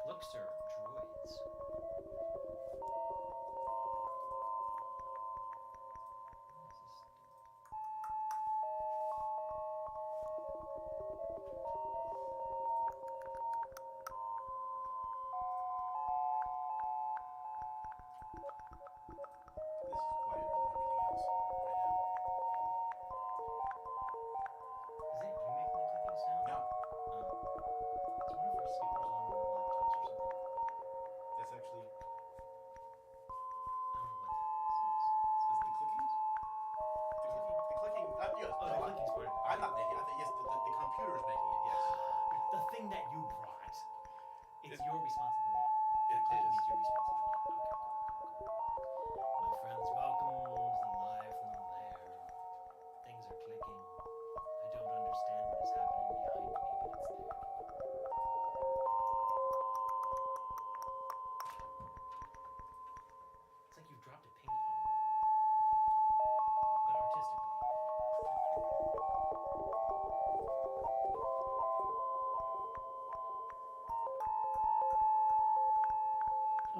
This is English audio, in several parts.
Luxor droids.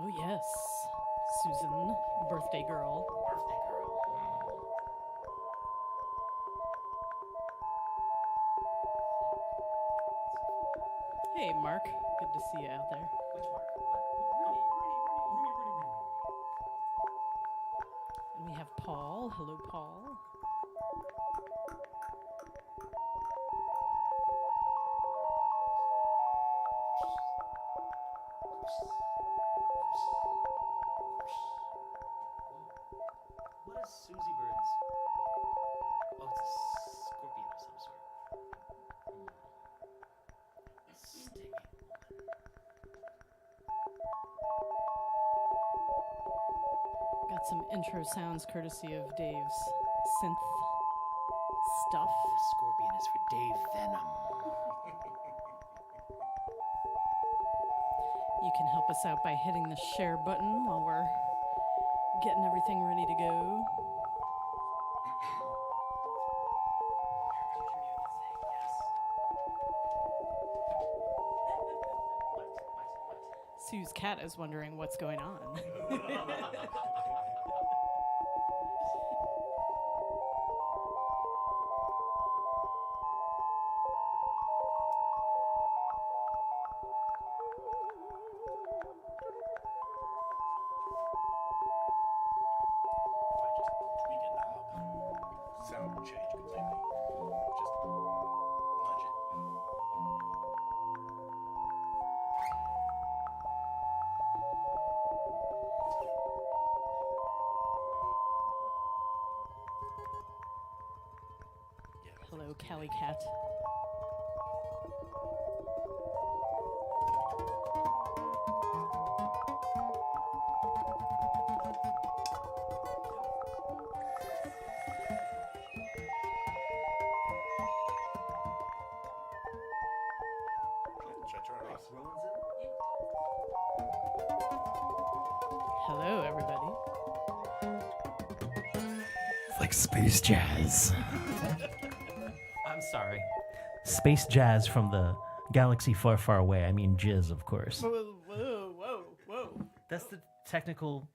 Oh, yes. Susan, birthday girl. Hey, Mark. Good to see you out there. Which Mark? And we have Paul. Hello, Paul. What is Susie Bird's? Oh, it's a scorpion of some sort. Stinging woman. Got some intro sounds courtesy of Dave's synth stuff. The scorpion is for Dave Benham. You can help us out by hitting the share button while we're getting everything ready to go. Sue's cat is wondering what's going on. Sound will change completely. Just nudge it. Yeah, Hello, Callie Cat. Should I turn it off? Hello, everybody. It's like space jazz. I'm sorry. Space jazz from the galaxy far, far away. I mean, jizz, of course. Whoa, whoa, whoa, whoa. That's the technical.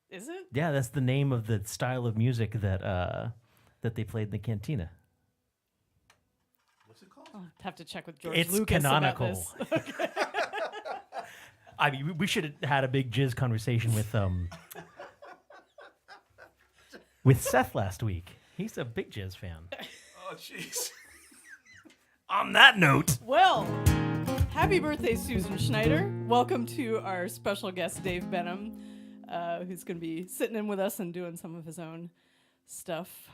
Is it? Yeah, that's the name of the style of music that they played in the cantina. What's it called? I'll have to check with George It's Lucas canonical. about this. I mean, we should have had a big jizz conversation with Seth last week. He's a big jizz fan. Oh, jeez. On that note, Well, happy birthday, Susan Schneider. Welcome to our special guest, Dave Benham, who's going to be sitting in with us and doing some of his own stuff.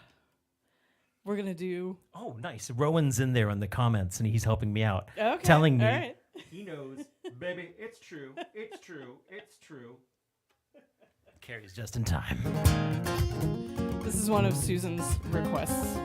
we're gonna do. Oh, nice. Rowan's in there in the comments, and he's helping me out, Okay. telling me. All right. He knows. Baby, it's true. It's true. It's true. Carrie's just in time. This is one of Susan's requests.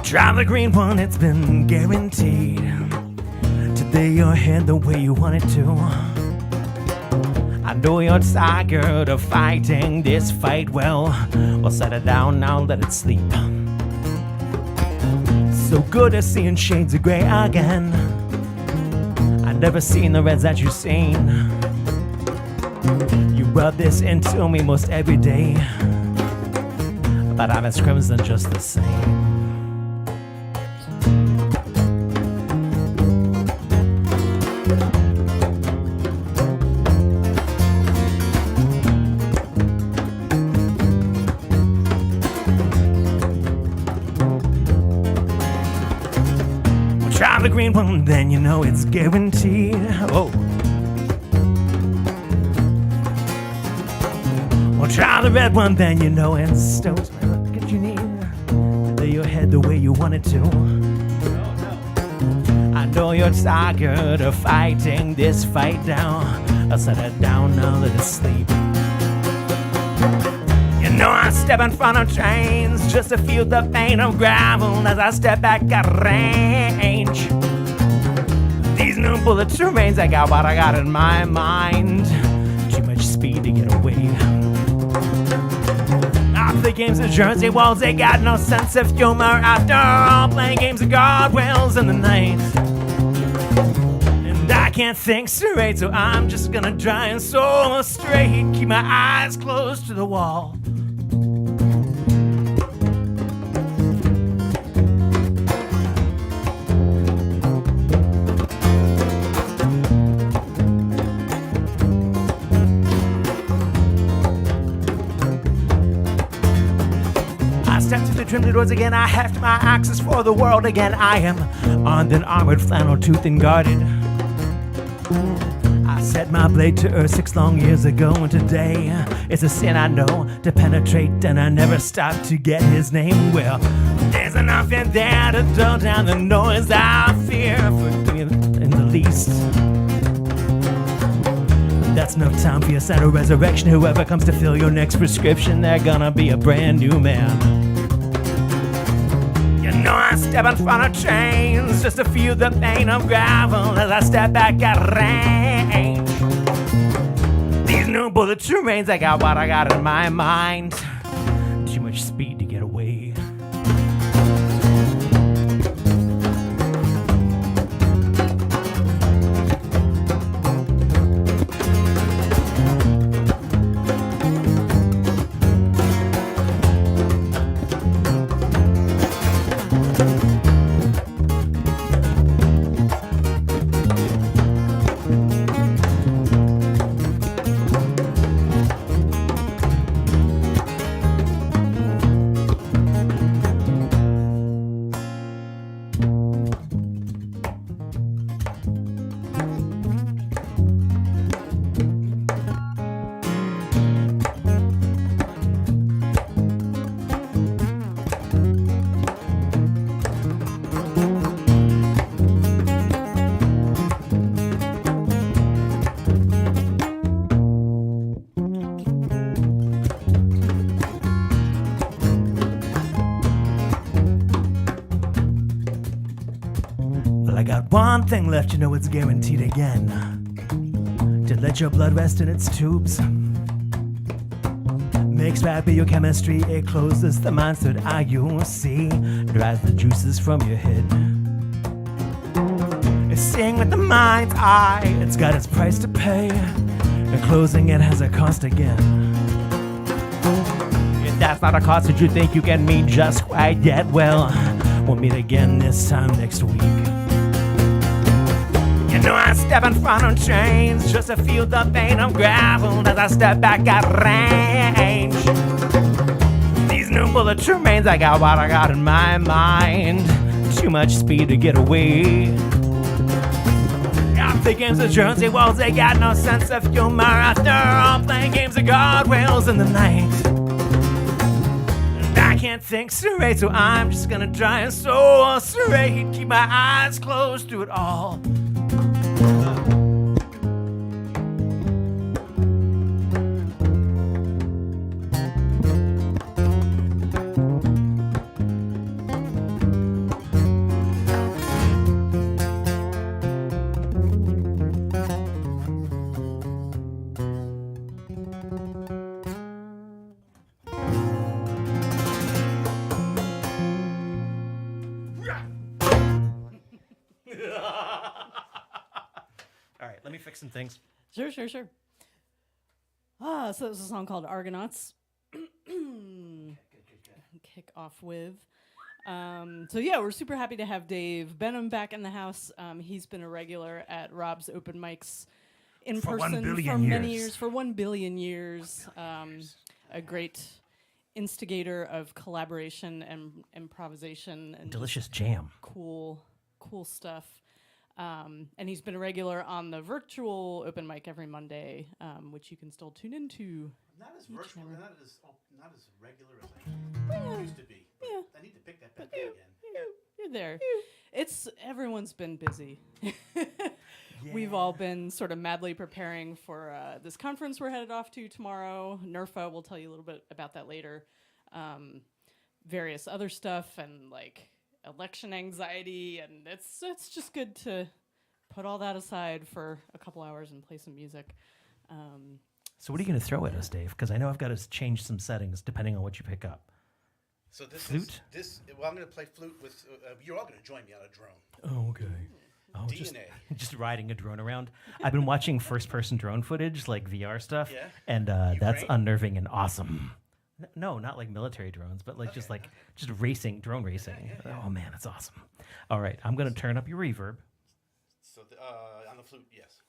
Try the green one, it's been guaranteed. Today you're head the way you want it to. I know you're tired of fighting this fight. Well, set it down now, let it sleep. So good at seeing shades of gray again. I never seen the reds that you've seen. You rub this into me most every day, but I'm as crimson just the same. Try the green one, then you know it's guaranteed. Oh. Well, try the red one, then you know it's toast. Look at you need. Lay your head the way you want it to. I know you're tired of fighting this fight down. I'll set it down now, let it sleep. You know I step in front of trains just to feel the pain of gravel as I step back at range. These new bullet terrains, I got what I got in my mind. Too much speed to get away. After the games of Jersey Walls, they got no sense of humor. After all, playing games of guardrails in the night. And I can't think straight, so I'm just gonna try and so straight. Keep my eyes close to the wall. Step to the trimmed doors again, I heft my axes for the world again. I am armed and armored, flannel toothed and guarded. I set my blade to earth 6 long years ago, and today it's a sin I know to penetrate, and I never stop to get his name. Well, there's enough in there to dull down the noise I fear for in the least. That's enough time for your sign of resurrection. Whoever comes to fill your next prescription, they're gonna be a brand new man. You know I step in front of trains just to feel the pain of gravel as I step back at range. These new bullet terrains, I got what I got in my mind. Too much speed to get away. I got one thing left, you know it's guaranteed again. To let your blood rest in its tubes. Makes bad biochemistry, it closes the mind's third eye, you see. Dries the juices from your head. It's seeing with the mind's eye, it's got its price to pay. And closing it has a cost again. If that's not a cost that you think you can meet just quite yet, well, We'll meet again this time next week. You know I step in front of chains just to feel the pain of gravel as I step back at range. These new bullet remains, I got what I got in my mind. Too much speed to get away. The games of Jersey walls, they got no sense of humor after all playing games of guardrails in the night. And I can't think straight, so I'm just gonna try and so straight. Keep my eyes closed through it all. All right, let me fix some things. Sure. So that was a song called Argonauts. Kick off with. So yeah, we're super happy to have Dave Benham back in the house. He's been a regular at Rob's open mics in For person 1 billion for many years. years. For 1 billion years. A great instigator of collaboration and improvisation and Delicious jam. cool stuff. And he's been a regular on the virtual open mic every Monday, which you can still tune into. Not as Each virtual, number. not as regular as I used to be. But Yeah. I need to pick that back up again. You're there. Everyone's been busy. We've all been sort of madly preparing for this conference we're headed off to tomorrow. NERFA, we'll tell you a little bit about that later. Various other stuff and like election anxiety, and it's just good to put all that aside for a couple hours and play some music. So what are you going to throw at us, Dave? Because I know I've got to change some settings depending on what you pick up. So this Flute? Well, I'm going to play flute with. You're all going to join me on a drone. Oh, okay. Oh, DNA. just riding a drone around. I've been watching first-person drone footage, like VR stuff, Yeah? and that's Ukraine? unnerving and awesome. No, not like military drones, but like just racing, drone racing. Oh man, it's awesome. All right, I'm gonna turn up your reverb. So on the flute, yes.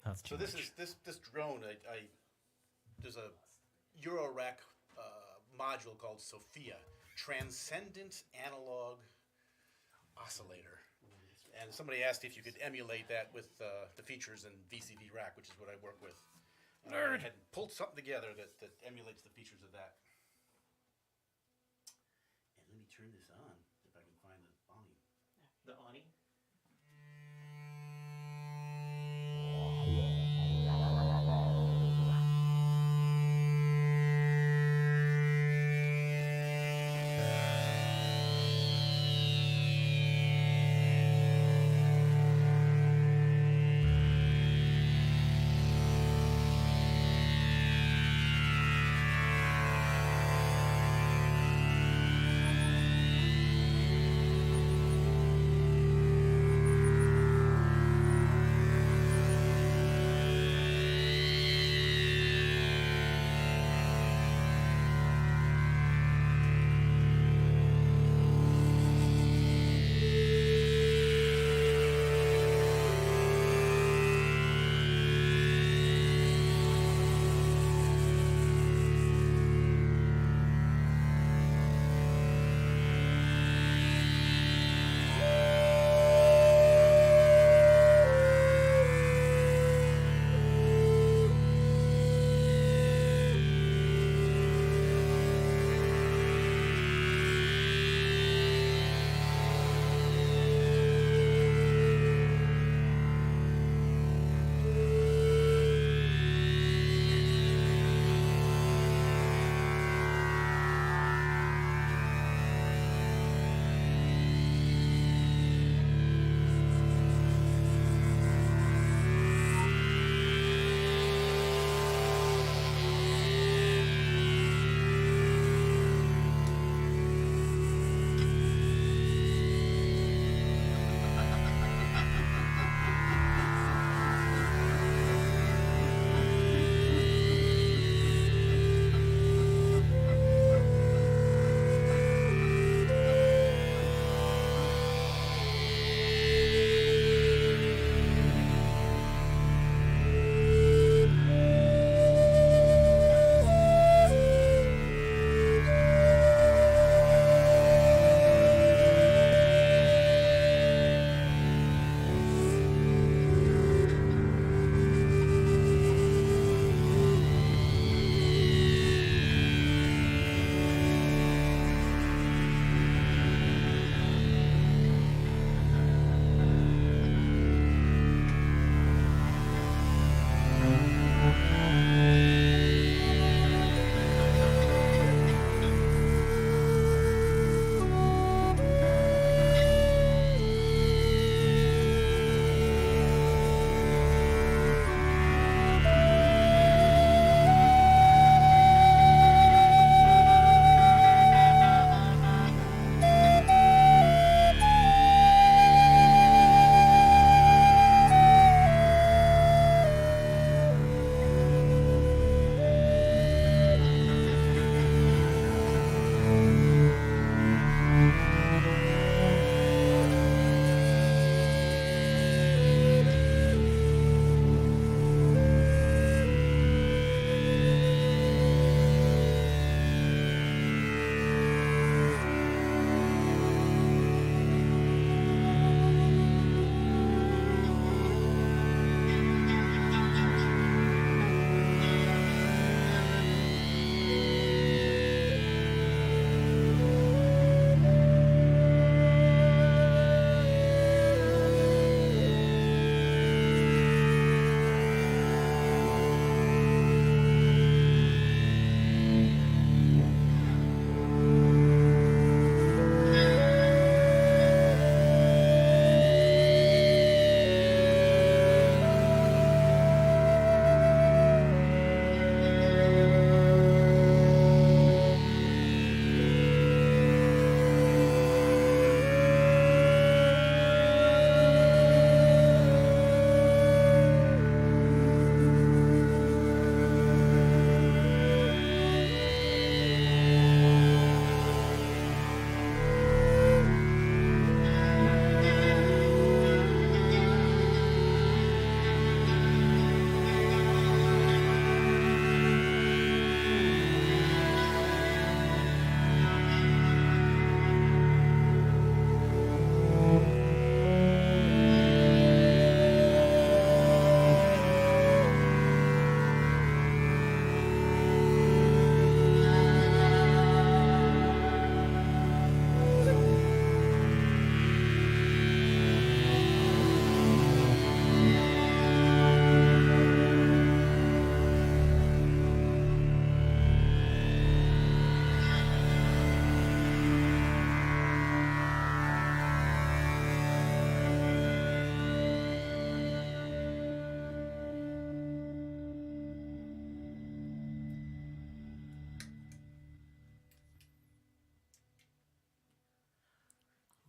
That's too So this much. is this drone. There's a Eurorack module called Sophia, Transcendent Analog Oscillator. And somebody asked if you could emulate that with the features in VCV Rack, which is what I work with. And I had pulled something together that emulates the features of that. And let me turn this on, if I can find the volume. The Ani?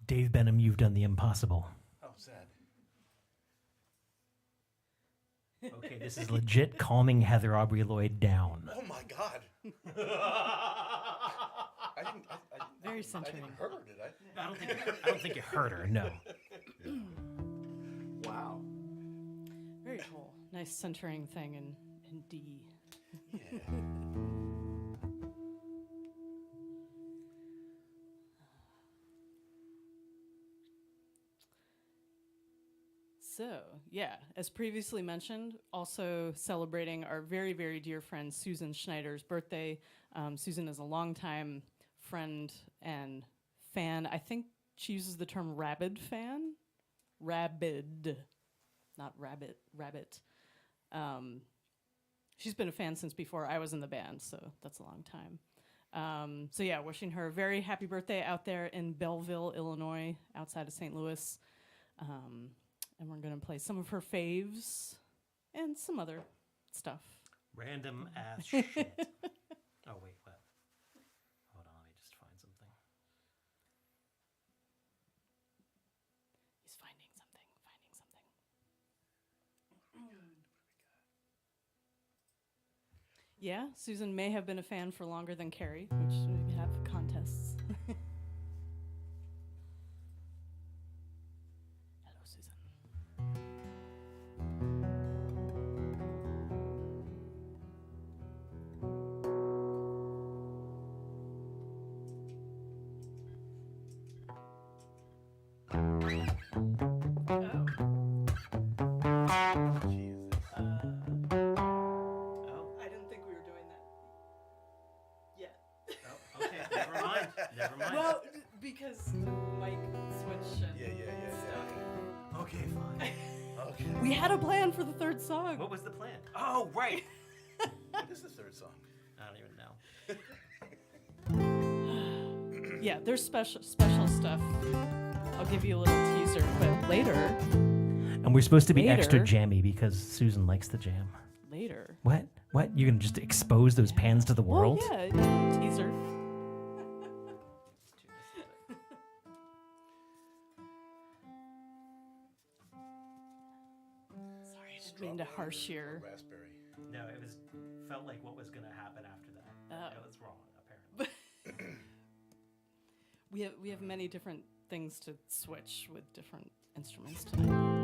Dave Benham, you've done the impossible. How's that? Okay, this is legit calming Heather Aubrey Lloyd down. Oh my God! I didn't. Very I centering. didn't hurt her, did I? I don't think you hurt her. No. Wow. Very cool. Nice centering thing in D. Yeah. So, yeah, as previously mentioned, also celebrating our very, very dear friend Susan Schneider's birthday. Susan is a longtime friend and fan. I think she uses the term rabid fan. Rabid, not rabbit, rabbit. She's been a fan since before I was in the band, so that's a long time. So yeah, wishing her a very happy birthday out there in Belleville, Illinois, outside of St. Louis. And we're going to play some of her faves and some other stuff. Random ass shit. Oh, wait, what? Hold on, let me just find something. He's finding something. Yeah, Susan may have been a fan for longer than Carrie, which we have contests. Hello, Susan. Jesus. I didn't think we were doing that yet. Oh, okay, never mind. Never mind. Well, because Mike switch and Yeah. stuff. Okay, fine. Okay. We had a plan for the third song. What was the plan? Oh, right. What is the third song? I don't even know. Yeah, there's special stuff. I'll give you a little teaser, but later. And we're supposed to be extra Later. jammy because Susan likes the jam. Later. What? You're going to just expose those pans to the world? Oh, yeah, teaser. Sorry, I didn't mean to harsh your. Raspberry. No, it felt like what was going to happen after that. Oh. It was wrong, apparently. We have many different things to switch with different instruments tonight.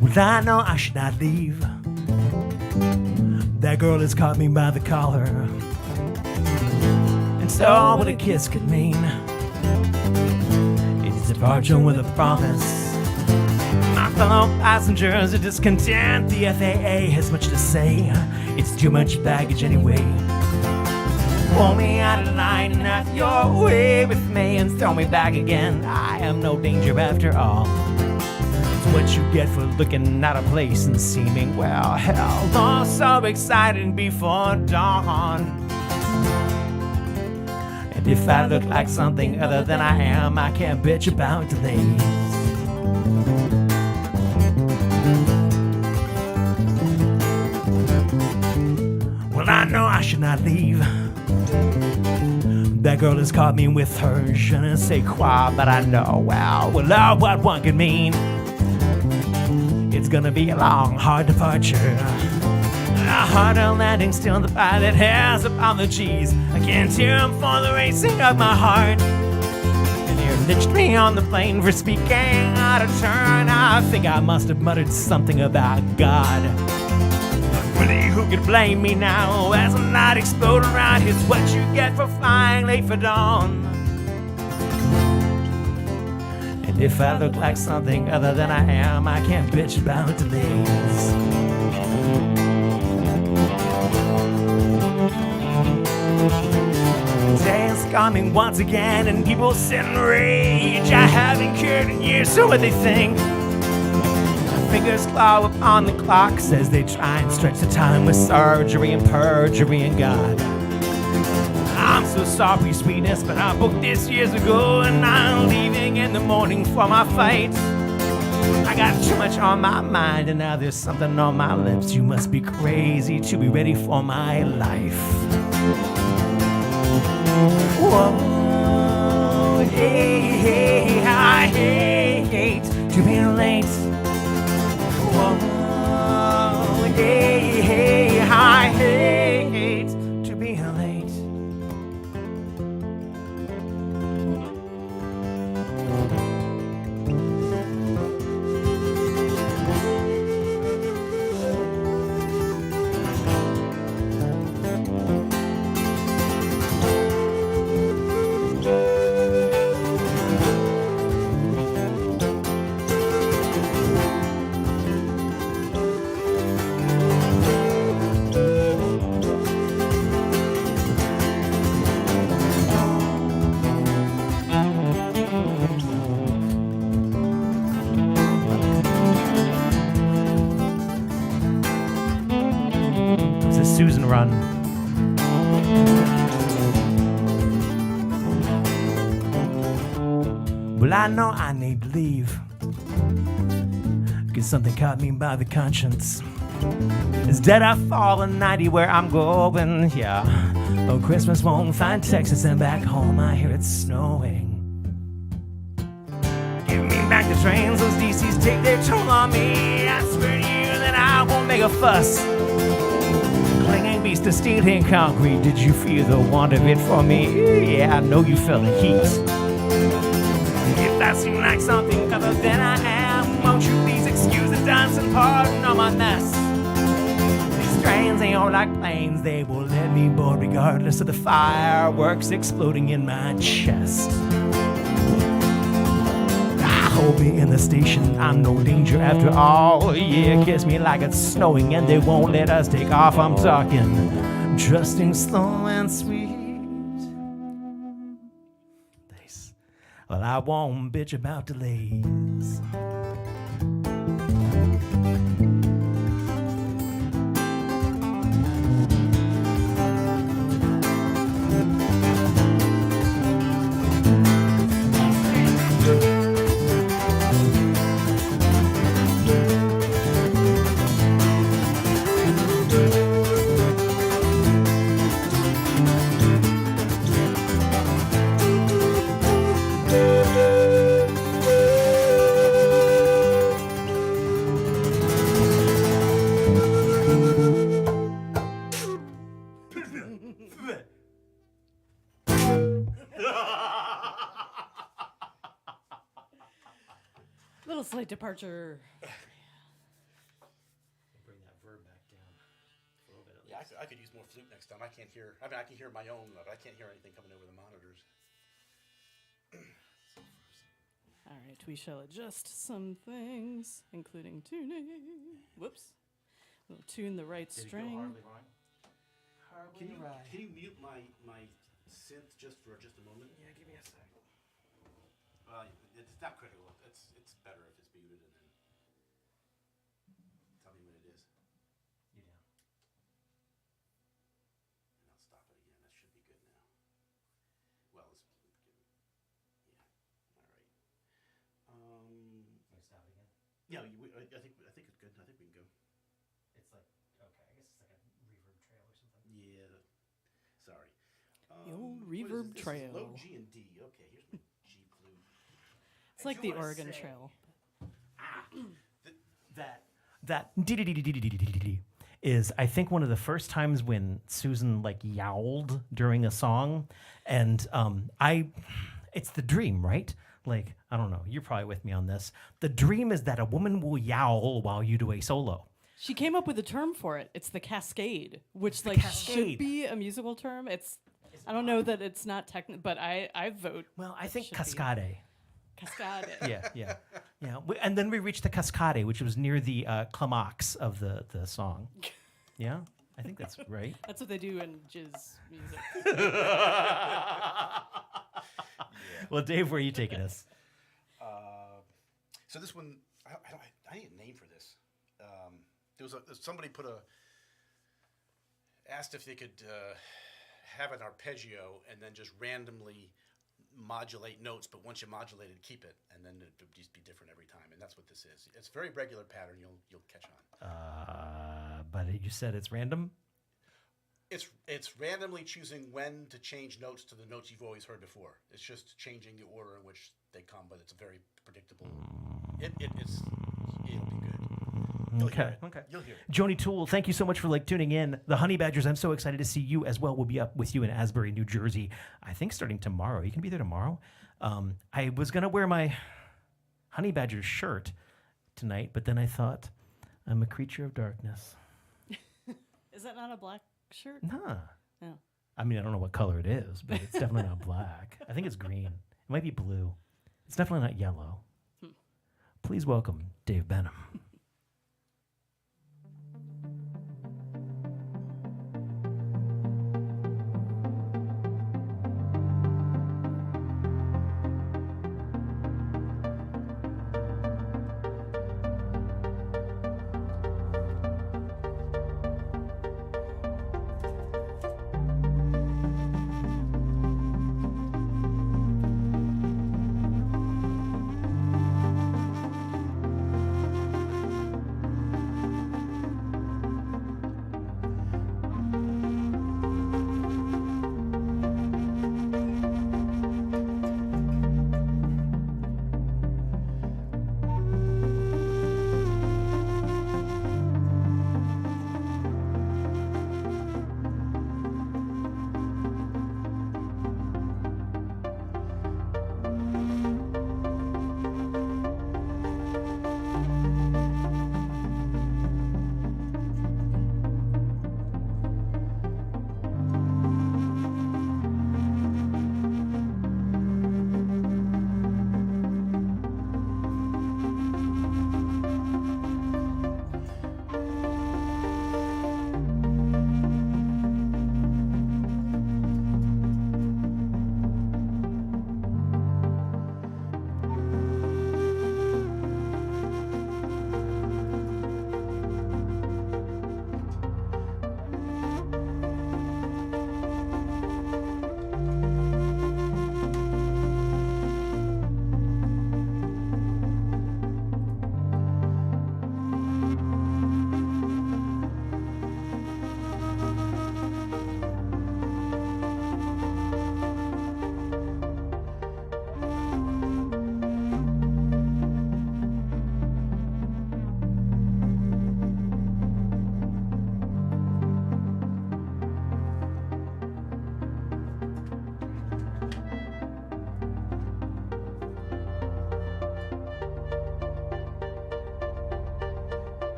Well, I know I should not leave. That girl has caught me by the collar. And so what a kiss could mean is departure with a promise. My fellow passengers are discontent. The FAA has much to say. It's too much baggage anyway. Pull me out of line and have your way with me and throw me back again. I am no danger after all. It's what you get for looking out of place and seeming, well, hell, oh, so excited before dawn. And if I look like something other than I am, I can't bitch about delays. Well, I know I should not leave. That girl has caught me with her je ne sais quoi, but I know, well, what one could mean. It's gonna be a long, hard departure. A harder landing, still the pilot has apologies. I can't hear him for the racing of my heart. And he lynched me on the plane for speaking out of turn. I think I must have muttered something about God. Really, who could blame me now as I'm not explode around? Here's what you get for flying late for dawn. And if I look like something other than I am, I can't bitch about delays. Days coming once again, and people sit in rage. I haven't cared in years, so what they think. Fingers claw upon the clocks as they try and stretch the time with surgery and perjury and God. I'm so sorry, sweetness, but I booked this years ago, and I'm leaving in the morning for my fight. I got too much on my mind, and now there's something on my lips. You must be crazy to be ready for my life. Whoa, hey, hey, I hate to be late. Whoa, hey, hey, I hate to be late. Susan run. Well, I know I need to leave, 'cause something caught me by the conscience. Instead I fall in 90 where I'm going, yeah. Oh, Christmas won't find Texas, and back home I hear it's snowing. Give me back the trains, those DCs take their toll on me. I swear to you that I won't make a fuss. Clinging beast of steel and concrete, did you feel the want of it for me? Yeah, I know you felt the heat. If I seem like something other than I am, won't you please excuse the dance and pardon all my mess? These trains ain't all like planes, they will let me board regardless of the fireworks exploding in my chest. Hold me in the station, I'm no danger after all. Yeah, kiss me like it's snowing and they won't let us take off. I'm talking trusting slow and sweet. Nice. Well, I won't bitch about delays. Little slight departure. Bring that verb back down a little bit at Yeah, least. I could use more flute next time. I can't hear. I mean, I can hear my own, but I can't hear anything coming over the monitors. All right, we shall adjust some things, including tuning. Whoops. We'll tune the right string. Can you mute my synth just for just a moment? Yeah, give me a sec. It's not critical. It's better if it's muted, and then tell me when it is. You down. And I'll stop it again. That should be good now. Well, let's give it. Yeah. All right. You stop it again? Yeah. I think it's good. I think we can go. It's like, okay, I guess it's like a reverb trail or something. Yeah. Sorry. The old what is reverb this? trail. This is low G and D. Okay. Here's my G flute. It's like the Oregon Trail. That is, I think, one of the first times when Susan like yowled during a song, and it's the dream, right? Like, I don't know, you're probably with me on this. The dream is that a woman will yowl while you do a solo. She came up with a term for it. It's the cascade, which The like cascade. should be a musical term. I don't know that it's not technical, but I vote. Well, I think should be. cascade. Cascade. Yeah. And then we reached the cascade, which was near the climax of the song. Yeah? I think that's right. That's what they do in jizz music. Well, Dave, where are you taking us? So this one, I need a name for this. There was somebody asked if they could have an arpeggio and then just randomly modulate notes, but once you modulate it, keep it, and then it would just be different every time. And that's what this is. It's a very regular pattern. You'll catch on. But you said it's random? It's randomly choosing when to change notes to the notes you've always heard before. It's just changing the order in which they come, but it's a very predictable. It'll be good. You'll hear it. Okay. You'll hear it. Joni Toole, thank you so much for tuning in. The Honey Badgers, I'm so excited to see you as well. We'll be up with you in Asbury, New Jersey, I think starting tomorrow. You can be there tomorrow. I was going to wear my Honey Badgers shirt tonight, but then I thought, I'm a creature of darkness. Is that not a black shirt? Nah. No. I mean, I don't know what color it is, but it's definitely not black. I think it's green. It might be blue. It's definitely not yellow. Please welcome Dave Benham.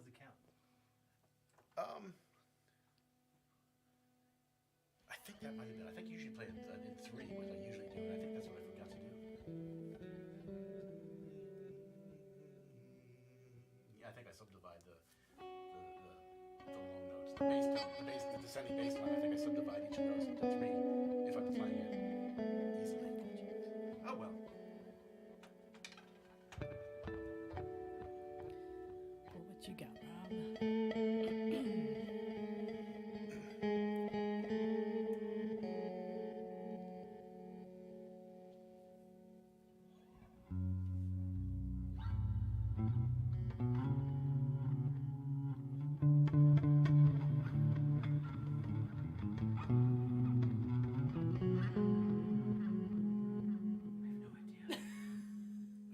the count? I think that might have been. I think you usually play it in 3, what I usually do, and I think that's what I forgot to do. Yeah, I think I subdivide the long notes, the bass tone, the descending bass line. I think I subdivide each of those into 3 if I'm playing it easily. Oh well. Well, what you got, Rob? We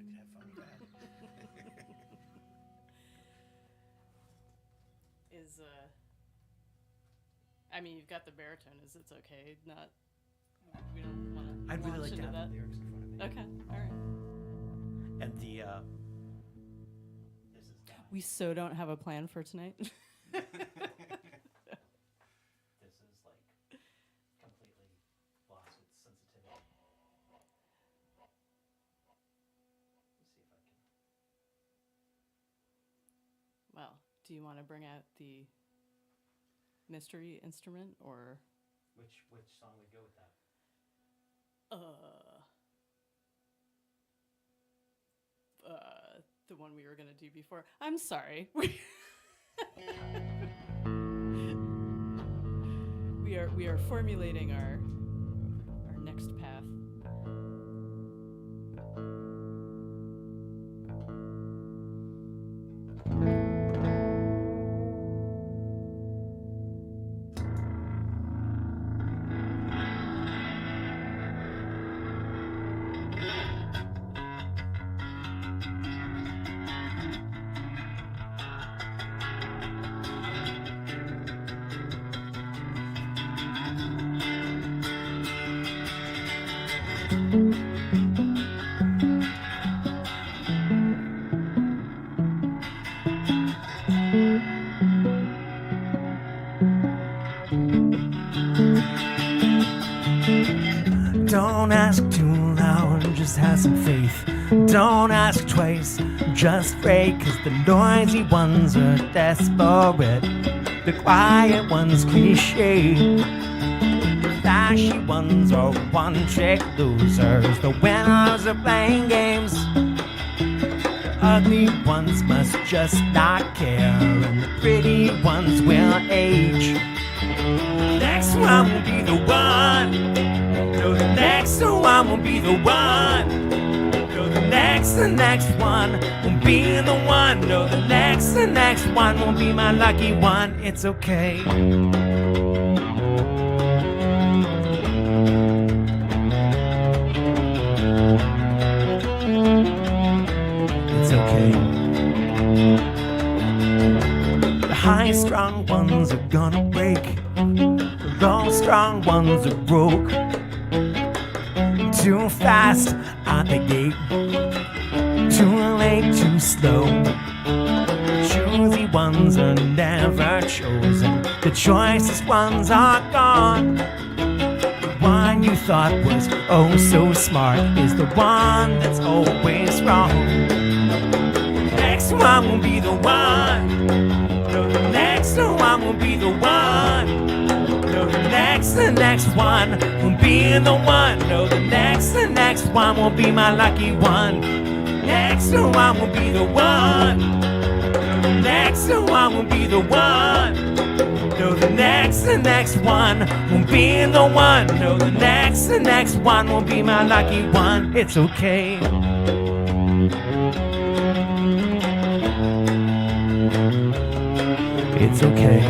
could have fun with that. I mean, you've got the baritone. It's okay? Not. We don't want to. I'd really like to have that. the lyrics in front of me. Okay. All right. And the this is that. We so don't have a plan for tonight. This is like completely lost its sensitivity. Let's see if I can. Well, do you want to bring out the mystery instrument or Which song would go with that? the one we were gonna do before? I'm sorry. We are formulating our next path. Don't ask too loud, just have some faith. Don't ask twice, just pray, 'cause the noisy ones are desperate. The quiet ones cliche. The flashy ones are one-trick losers. The winners are playing games. The ugly ones must just not care, and the pretty ones will age. The next one will be the one. No, the next one will be the one. No, the next one will be the one. No, the next one will be my lucky one. It's okay. It's okay. The high-strung ones are gonna break. The low-strung ones are broke. Too fast out the gate, too late, too slow. Choosy ones are never chosen. The choicest ones are gone. The one you thought was oh so smart is the one that's always wrong. Next one will be the one. No, the next one will be the one. No, the next one will be the one. No, the next one will be my lucky one. Next one will be the one. No, the next one will be the one. No, the next one will be the one. No, the next one will be my lucky one. It's okay. It's okay.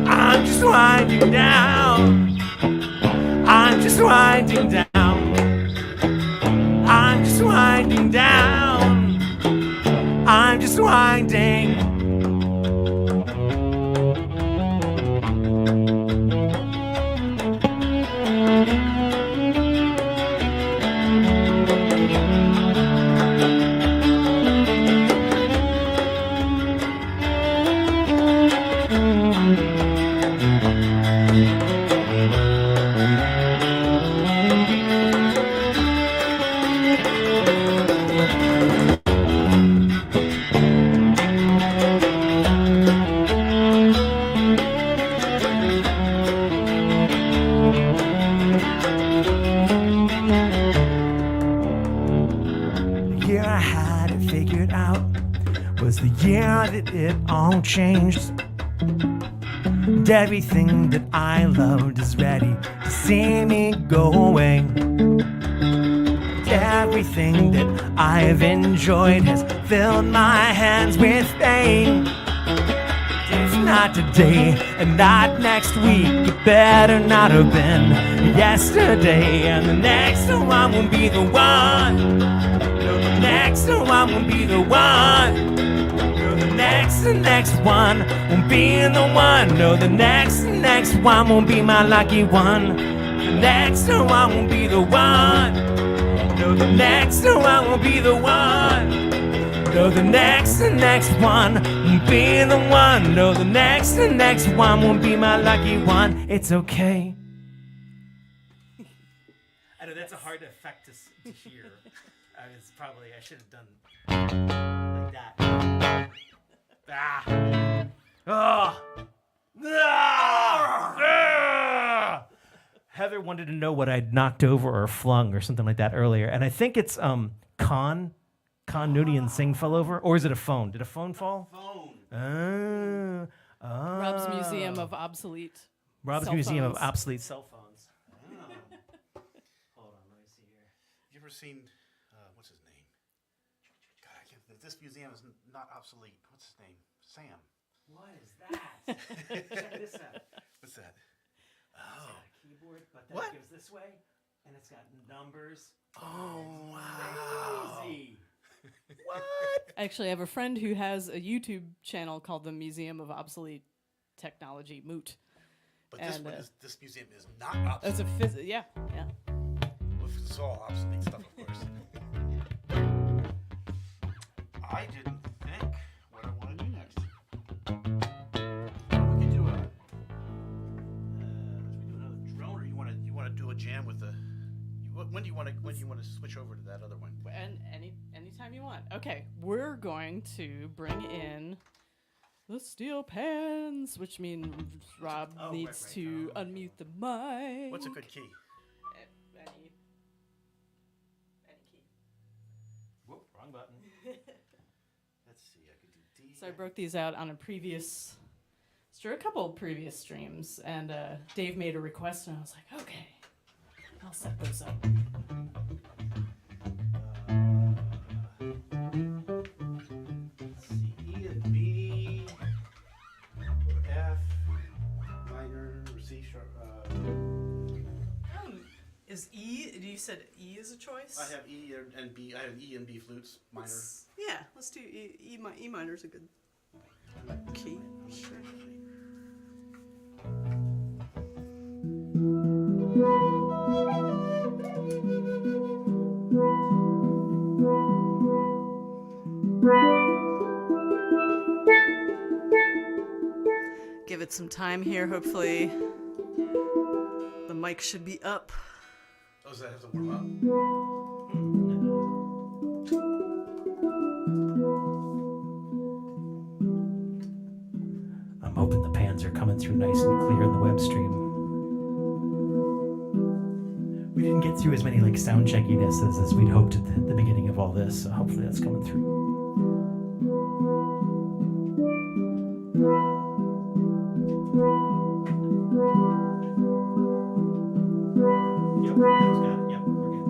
I'm just winding down. I'm just winding down. I'm just winding down. I'm just winding. Yeah, that it all changed. And everything that I loved is ready to see me go away. And everything that I've enjoyed has filled my hands with pain. If not today and not next week, it better not have been yesterday. And the next one won't be the one. No, the next one won't be the one. No, the next one won't be the one. No, the next one won't be my lucky one. The next one won't be the one. No, the next one won't be the one. No, the next one won't be the one. No, the next one won't be my lucky one. It's okay. I know that's a hard effect to hear. It's probably, I should have done like that. Ah. Oh. Ah. Ah. Heather wanted to know what I'd knocked over or flung or something like that earlier. And I think it's Con Nudie and Singh fell over, or is it a phone? Did a phone fall? Phone. Rob's Museum of Obsolete. Rob's cell Museum of phones. Obsolete Cell Phones. Hold on, let me see here. You ever seen what's his name? God, I can't. This museum is not obsolete. What's his name? Sam. What is that? Check this out. What's that? It's got a keyboard, but then What? it goes this way, and it's got numbers. Oh wow. Crazy. What? Actually, I have a friend who has a YouTube channel called the Museum of Obsolete Technology, Moot. But And, this museum is not obsolete. That's a yeah. Well, it's all obsolete stuff, of course. I didn't think what I want to do next. We could do a. Should we do another drone, or you want to do a jam with the? When do you want to switch over to that other one? And anytime you want. Okay, we're going to bring in the steel pans, which means Rob needs right. to unmute the mic. What's a good key? Any key. Whoop, wrong button. Let's see. I could do D. So I broke these out on a couple previous streams, and Dave made a request, and I was like, okay, I'll set those up. Let's see. E and B. F. Minor. C sharp. Is E? You said E is a choice? I have E and B. I have E and B flutes. Minor. Yeah, let's do E minor's a good key. Sure. Give it some time here. Hopefully, the mic should be up. Oh, does that have to warm up? I'm hoping the pans are coming through nice and clear in the web stream. We didn't get through as many like sound checkinesses as we'd hoped at the beginning of all this, so hopefully that's coming through. Yep, that was good. Yep, we're good.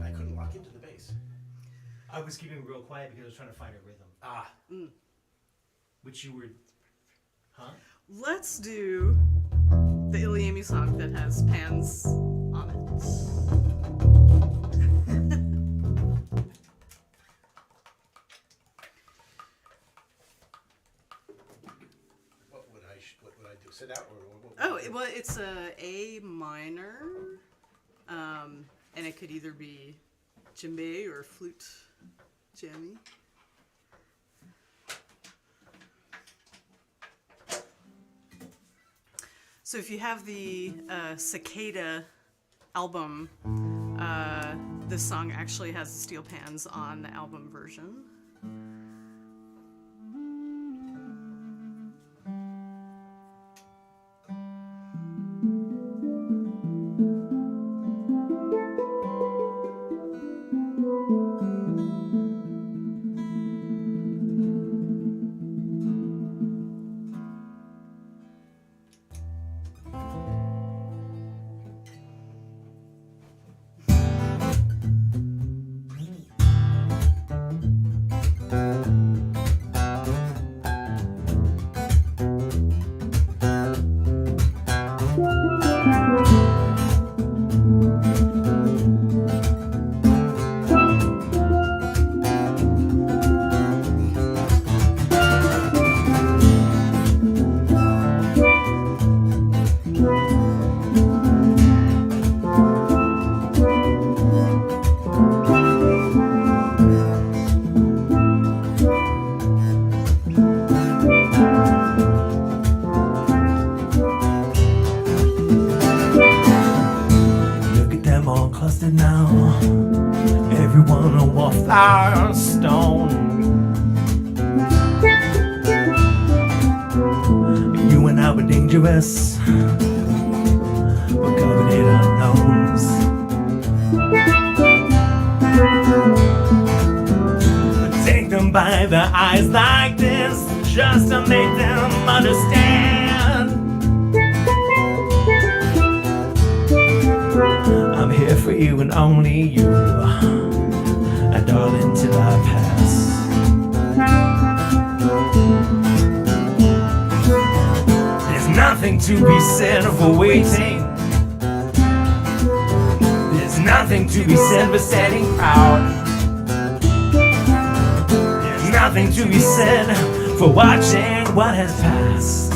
I couldn't lock into the bass. I was keeping real quiet because I was trying to find a rhythm. Ah. Which you were... Huh? Let's do the ilyARCHangel song that has pans on it. What would I do? Sit out or what? Oh, well, it's A minor, and it could either be djembe or flute jammy. So if you have the Cicada album, this song actually has the steel pans on the album version. Firestone. You and I were dangerous, but covered in unknowns. Take them by the eyes like this, just to make them understand. I'm here for you and only you, and darling, till I pass. There's nothing to be said for waiting. There's nothing to be said for standing proud. There's nothing to be said for watching what has passed,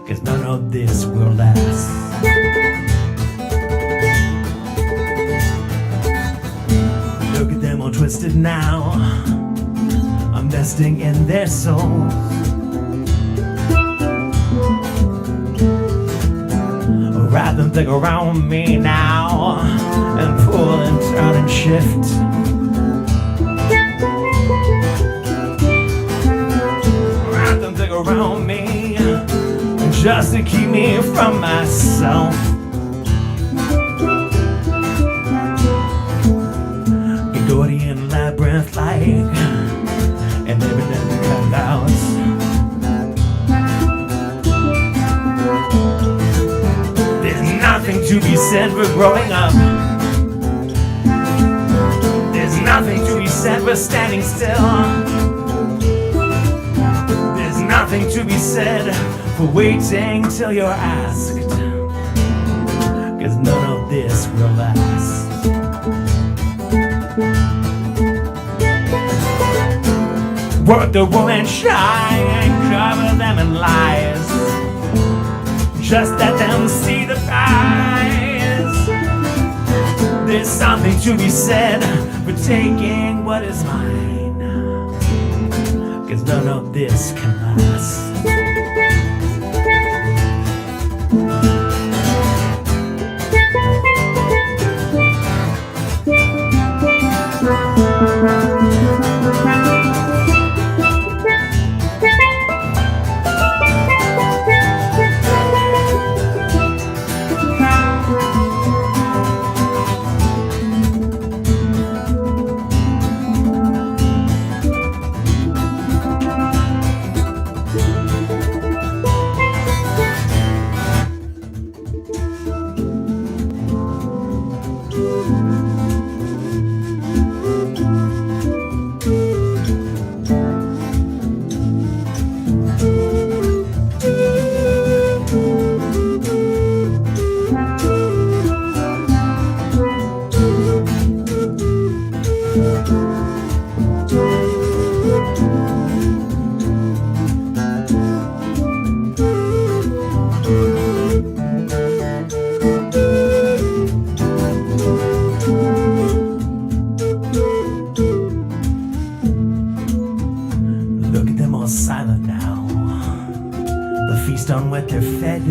'cause none of this will last. Look at them all twisted now, I'm nesting in their souls. Wrap them thick around me now, and pull and turn and shift. Wrap them thick around me, just to keep me from myself. Gordian labyrinth-like, and never cut out. There's nothing to be said for growing up. There's nothing to be said for standing still. There's nothing to be said for waiting till you're asked, 'cause none of this will last. Work the woman shy and cover them in lies. Just let them see the prize. There's something to be said for taking what is mine, 'cause none of this can last. feast on what they're fed.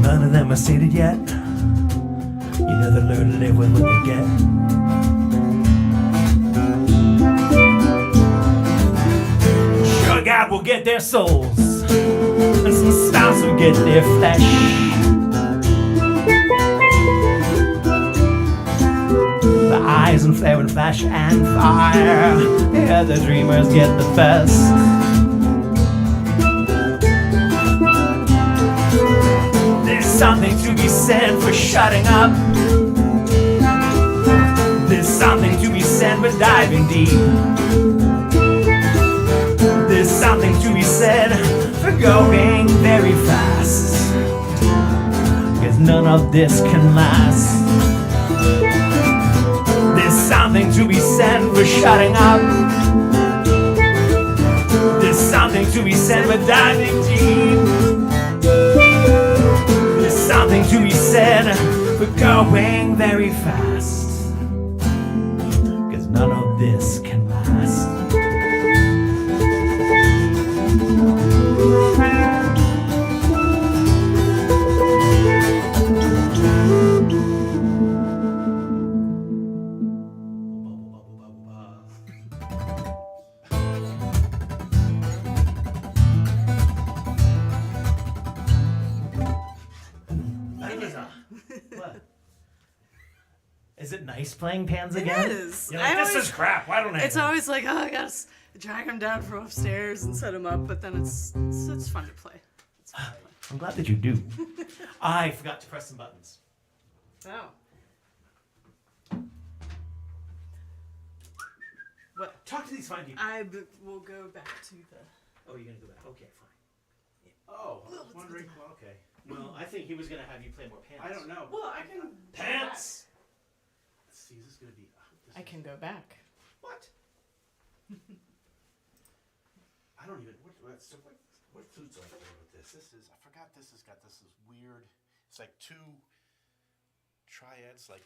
None of them are sated yet. You know they learn to live with what they get. Sure, God will get their souls, and some spouse will get their flesh. The eyes and flare and flash and fire. Yeah, the dreamers get the best. There's something to be said for shutting up. There's something to be said for diving deep. There's something to be said for going very fast. 'Cause none of this can last. There's something to be said for shutting up. There's something to be said for diving deep. There's something to be said for going very fast. 'Cause none of this can last. What? Is it nice playing pans again? It is. You're like, this is crap. Why don't I? It's always like, oh, I gotta drag him down from upstairs and set him up, but then it's fun to play. It's fun to play. I'm glad that you do. I forgot to press some buttons. Oh. What? Talk to these fine people. Will go back to the. Oh, you're gonna go back. Okay, fine. Oh, I was wondering. Well, okay. Well, I think he was gonna have you play more pants. I don't know. Well, I can. Pants. Let's see, is this gonna be? I can go back. What? I don't even. What flute's on board with this? This is. I forgot. This has got this is weird. It's like two triads, like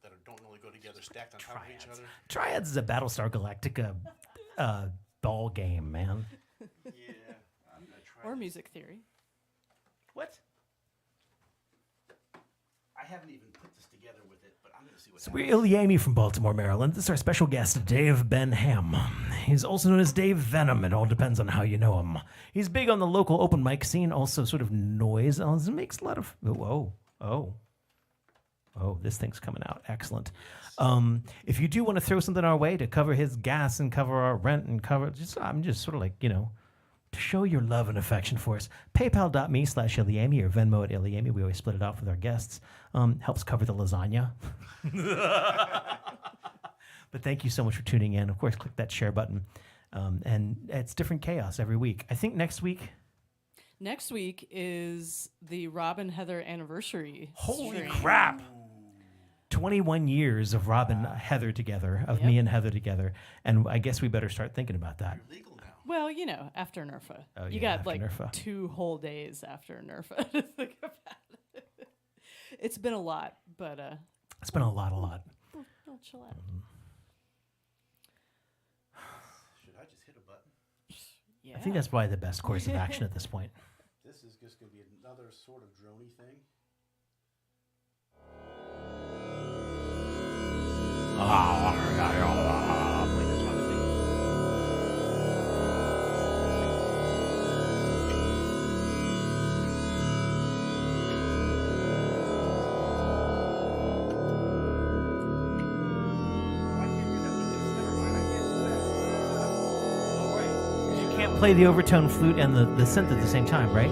that don't really go together, stacked on top of each other. Triads is a Battlestar Galactica ball game, man. Yeah, I'm gonna try. Or this. music theory. What? I haven't even put this together with it, but I'm gonna see what. So we're ilyARCHangel from Baltimore, Maryland. This is our special guest, Dave Benham. He's also known as Dave Benham. It all depends on how you know him. He's big on the local open mic scene, also sort of noise. He makes a lot of... Oh, this thing's coming out. Excellent. If you do want to throw something our way to cover his gas and cover our rent and cover... I'm just sort of like, to show your love and affection for us. PayPal.me/ilyARCHangel or Venmo at ilyARCHangel. We always split it off with our guests. Helps cover the lasagna. But thank you so much for tuning in. Of course, click that share button. And it's different chaos every week. I think next week... Next week is the Rob and Heather anniversary. Holy stream. crap! 21 years of Rob and Heather together, of me and Heather together. And I guess we better start thinking about that. Legal now. Well, after NERFA. Oh, you yeah, got after like NERFA. 2 whole days after NERFA to think about it. It's been a lot, but It's been a lot. we'll chill out. Should I just hit a button? Yeah. I think that's probably the best course of action at this point. This is just gonna be another sort of drony thing. You can't play the overtone flute and the synth at the same time, right?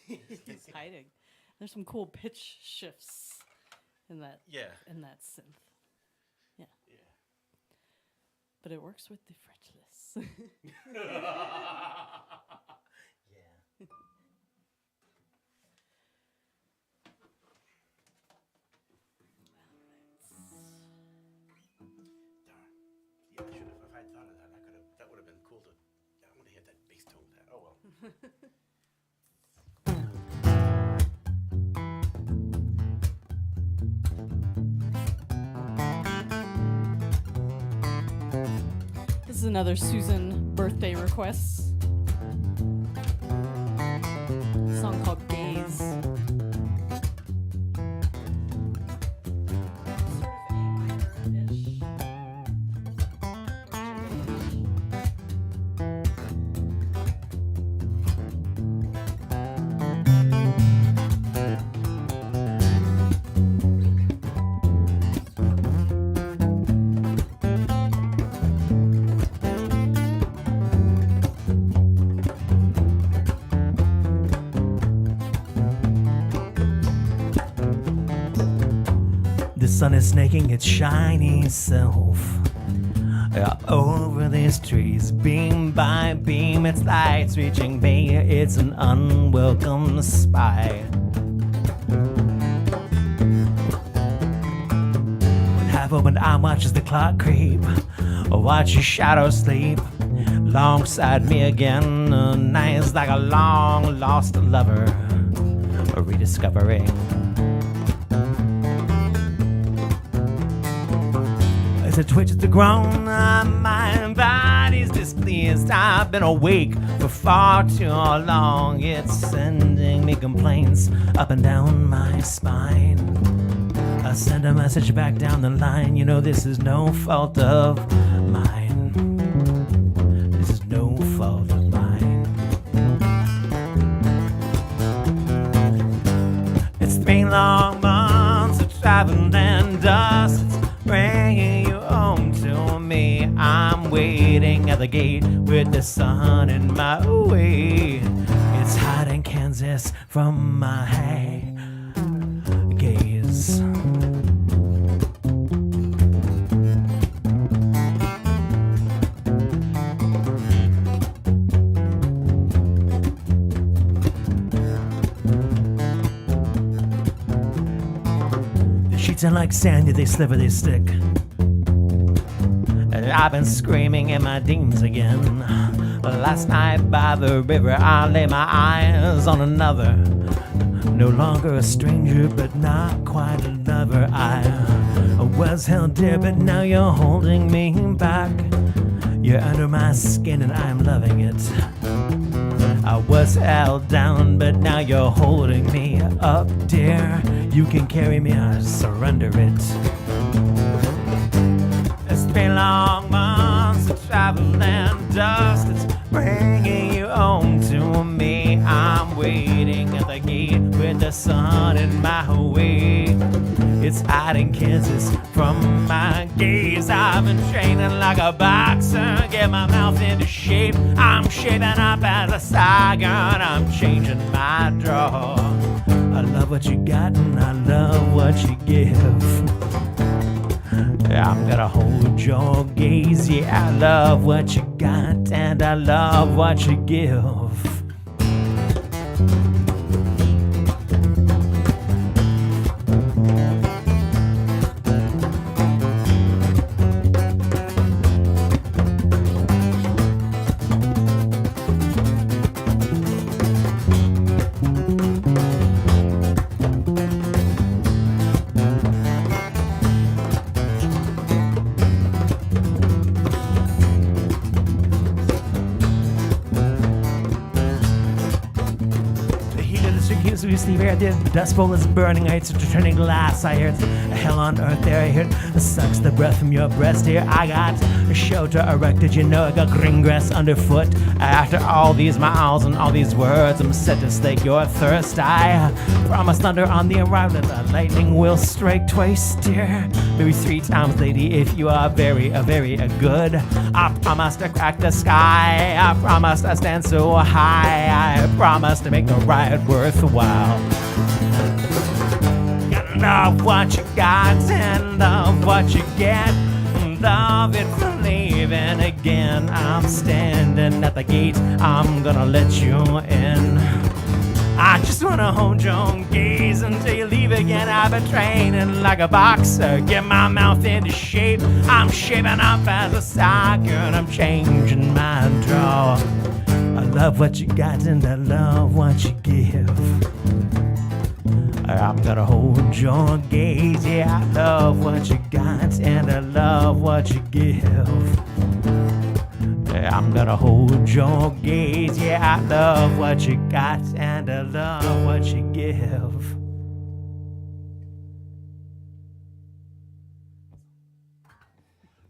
He's hiding. There's some cool pitch shifts in that Yeah. synth. Yeah. Yeah. But it works with the fretless. Darn. Yeah, I should have. If I'd thought of that, that would have been cool to. I want to hear that bass tone with that. Oh well. This is another Susan birthday request. A song called Gaze. The sun is snaking its shiny self over these trees, beam by beam, its lights reaching me. It's an unwelcome spy. With half-opened eye, watch as the clock creep. Watch your shadow sleep alongside me again. Nights like a long-lost lover rediscovering. As it twitches to groan, my body's displeased. I've been awake for far too long. It's sending me complaints up and down my spine. I send a message back down the line. You know this is no fault of mine. This is no fault of mine. It's 3 long months of travel and dust. It's bringing you home to me. I'm waiting at the gate with the sun in my way. It's hot in Kansas from my gaze. The sheets are like sand, they sliver, they stick. I've been screaming in my dreams again. Last night by the river, I lay my eyes on another. No longer a stranger, but not quite a lover. I was held dear, but now you're holding me back. You're under my skin and I'm loving it. I was held down, but now you're holding me up, dear. You can carry me, I surrender it. It's 3 long months of travel and dust. It's bringing you home to me. I'm waiting at the gate with the sun in my way. It's hot in Kansas from my gaze. I've been training like a boxer, get my mouth into shape. I'm shaping up as a Saigon. I'm changing my draw. I love what you got and I love what you give. I'm gonna hold your gaze. Yeah, I love what you got and I love what you give. We sleep here, the dust bowl is burning. I heard such a turning glass. I heard a hell on earth there. I heard it sucks the breath from your breast here. I got a shelter erected, you know. I got green grass underfoot. After all these miles and all these words, I'm set to slake your thirst. I promise thunder on the arrival. The lightning will strike twice, dear. maybe 3 times, lady, if you are very good. I promise to crack the sky. I promise to stand so high. I promise to make the ride worthwhile. Gotta love what you got and love what you get. Love it for leaving again. I'm standing at the gate. I'm gonna let you in. I just wanna hold your gaze until you leave again. I've been training like a boxer, get my mouth into shape. I'm shaping up as a sock and I'm changing my draw. I love what you got and I love what you give. I'm gonna hold your gaze, yeah, I love what you got and I love what you give. I'm gonna hold your gaze, yeah, I love what you got and I love what you give.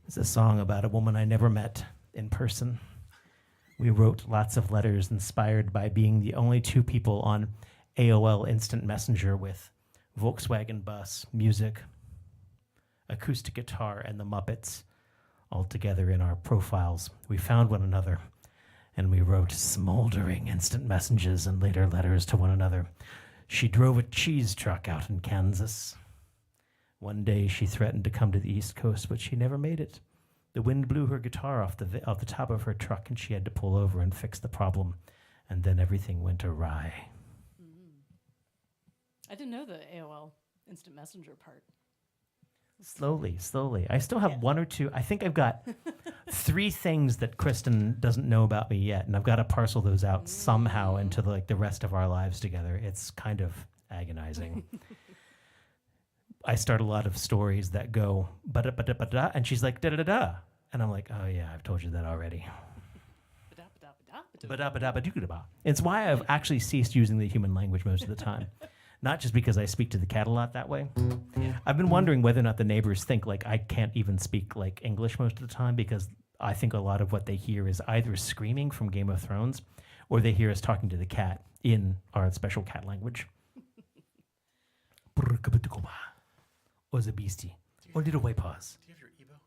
It's a song about a woman I never met in person. We wrote lots of letters inspired by being the only 2 people on AOL Instant Messenger with Volkswagen bus, music, acoustic guitar, and the Muppets all together in our profiles. We found one another, and we wrote smoldering instant messages and later letters to one another. She drove a cheese truck out in Kansas. One day she threatened to come to the East Coast, but she never made it. The wind blew her guitar off the top of her truck, and she had to pull over and fix the problem, and then everything went awry. I didn't know the AOL Instant Messenger part. Slowly. I still have 1 or 2. I think I've got 3 things that Kristen doesn't know about me yet, and I've got to parcel those out somehow into the rest of our lives together. It's kind of agonizing. I start a lot of stories that go ba-da-ba-da-ba-da, and she's like da-da-da-da. And I'm like, oh yeah, I've told you that already. Ba-da-ba-da-ba-doo-da-ba. It's why I've actually ceased using the human language most of the time. Not just because I speak to the cat a lot that way. Yeah. I've been wondering whether or not the neighbors think like I can't even speak like English most of the time, because I think a lot of what they hear is either screaming from Game of Thrones or they hear us talking to the cat in our special cat language. Or the beastie. Or little white paws. Do you have your EBO?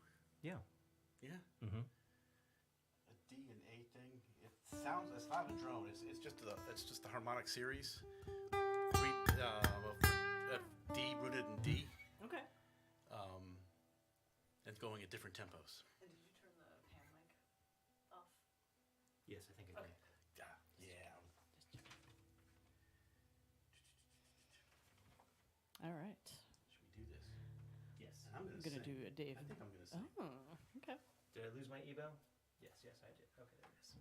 Yeah. Yeah? Mm-hmm. A D and A thing. It sounds, it's not a drone, it's just the harmonic series. D rooted in D. Okay. And going at different tempos. And did you turn the pan mic off? Yes, I think I did. Yeah. All right. Should we do this? Yes. And I'm I'm gonna do a Dave. I think I'm gonna sing. Oh, okay. Did I lose my EBO? Yes, I did. Okay, there it is.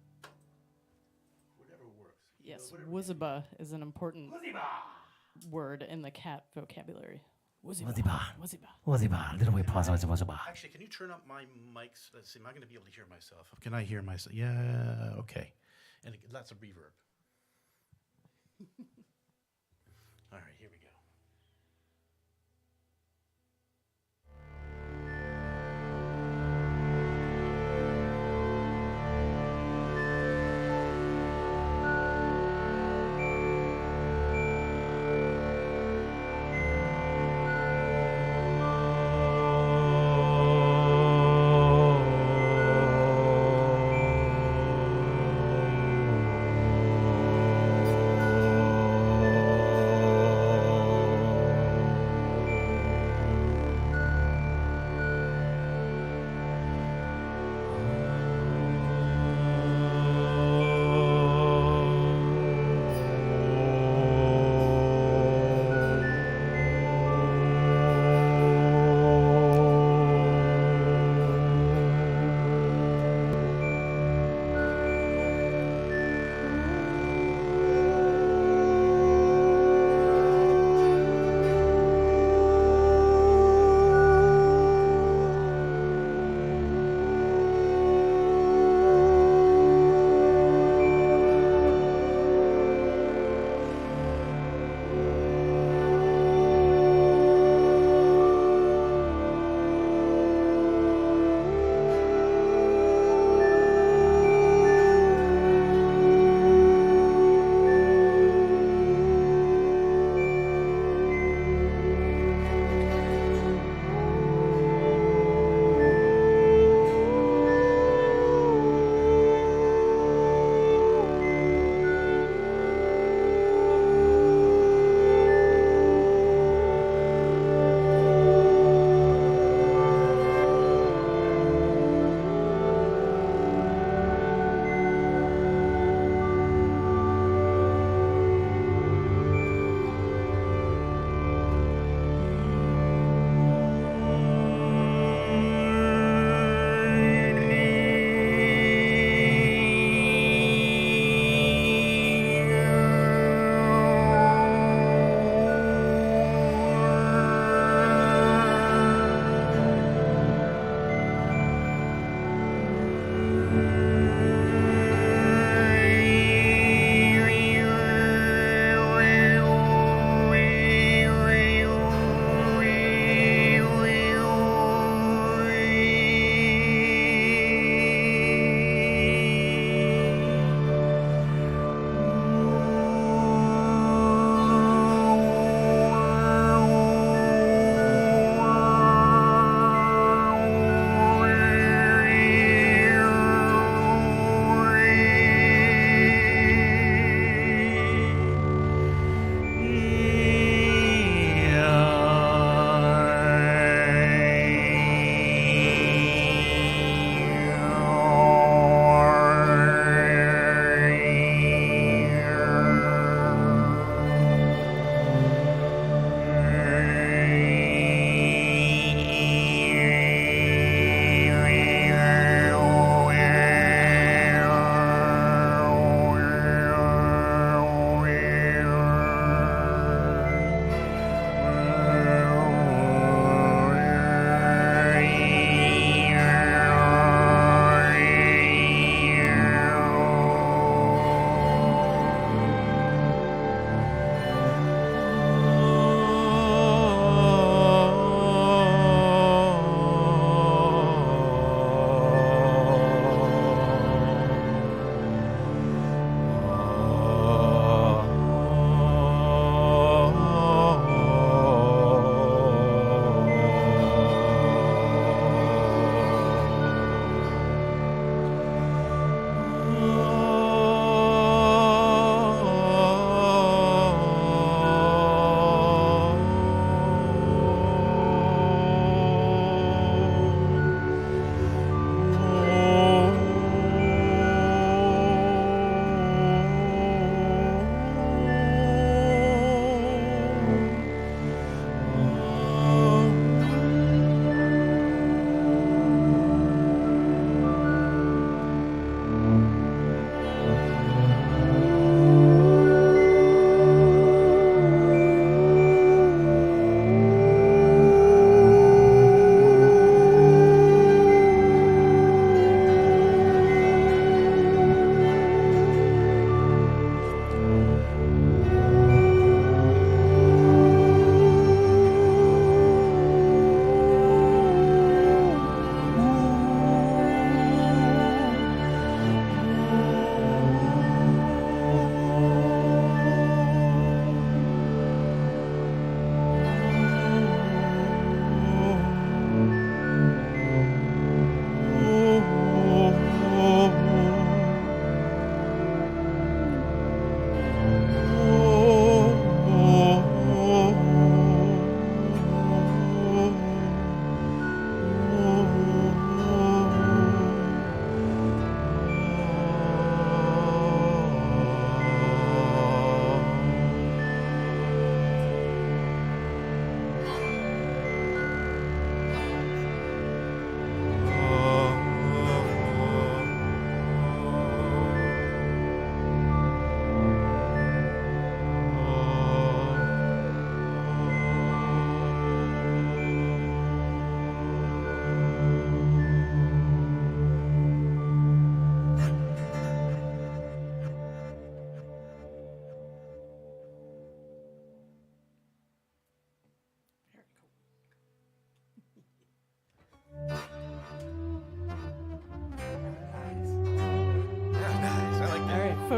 Whatever works. Yes, Whatever. wuzziba is an important word in the cat vocabulary. Wuzziba. Wuzziba. Little white paws. Wuzziba. Actually, can you turn up my mics? Let's see. Am I going to be able to hear myself? Can I hear myself? Yeah. Okay. And lots of reverb. All right. Here we go.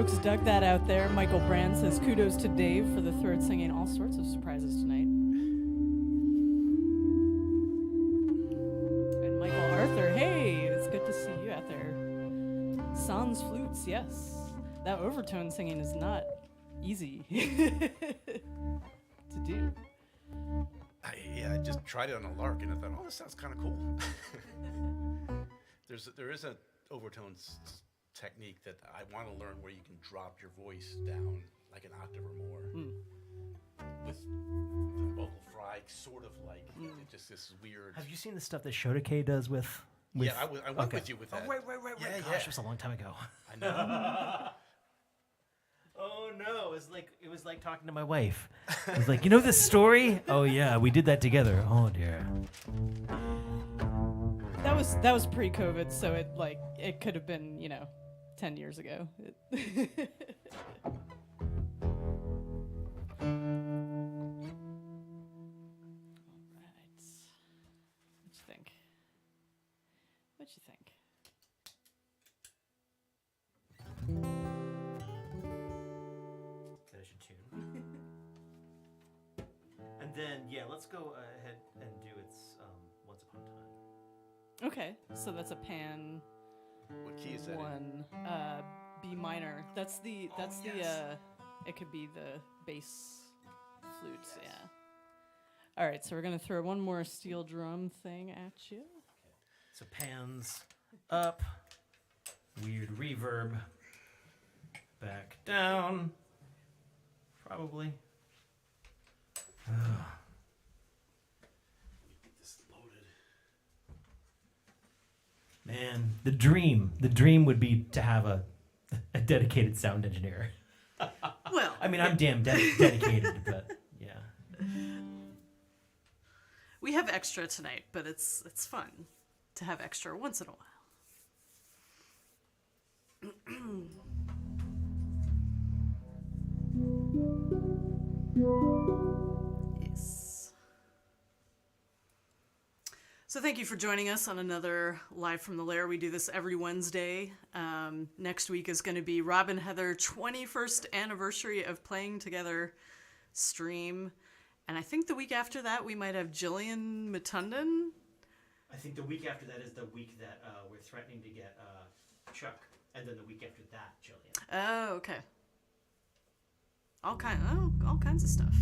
folks dug that out there. Michael Brand says kudos to Dave for the throat singing. All sorts of surprises tonight. And Michael Arthur, hey, it's good to see you out there. Sans flutes, yes. That overtone singing is not easy to do. I just tried it on a lark and I thought, oh, this sounds kind of cool. There is an overtones technique that I want to learn where you can drop your voice down like an octave or more with the vocal fry, sort of like just this weird. Have you seen the stuff that Shodake does with? Yeah, I went with you with that. Oh, right. Yeah, Gosh, it was a long time ago. I know. Oh no, it was like talking to my wife. I was like, you know this story? Oh yeah, we did that together. Oh dear. That was pre-COVID, so it could have been 10 years ago. What you think? That I should tune. And then let's go ahead and do its Once Upon a Time. Okay, so that's a pan What key is that in? one, B minor. That's the it could be the bass flute, yeah. All right, so we're gonna throw one more steel drum thing at you. So pans up, weird reverb, back down, probably. This loaded. Man, the dream would be to have a dedicated sound engineer. Well, I mean, I'm damn dedicated, but yeah. we have extra tonight, but it's fun to have extra once in a while. Yes. So thank you for joining us on another Live from the Lair. We do this every Wednesday. Next week is going to be Rob and Heather 21st anniversary of playing together stream. And I think the week after that we might have Jillian Matunden. I think the week after that is the week that we're threatening to get Chuck, and then the week after that, Jillian. Oh, okay. All kinds of stuff.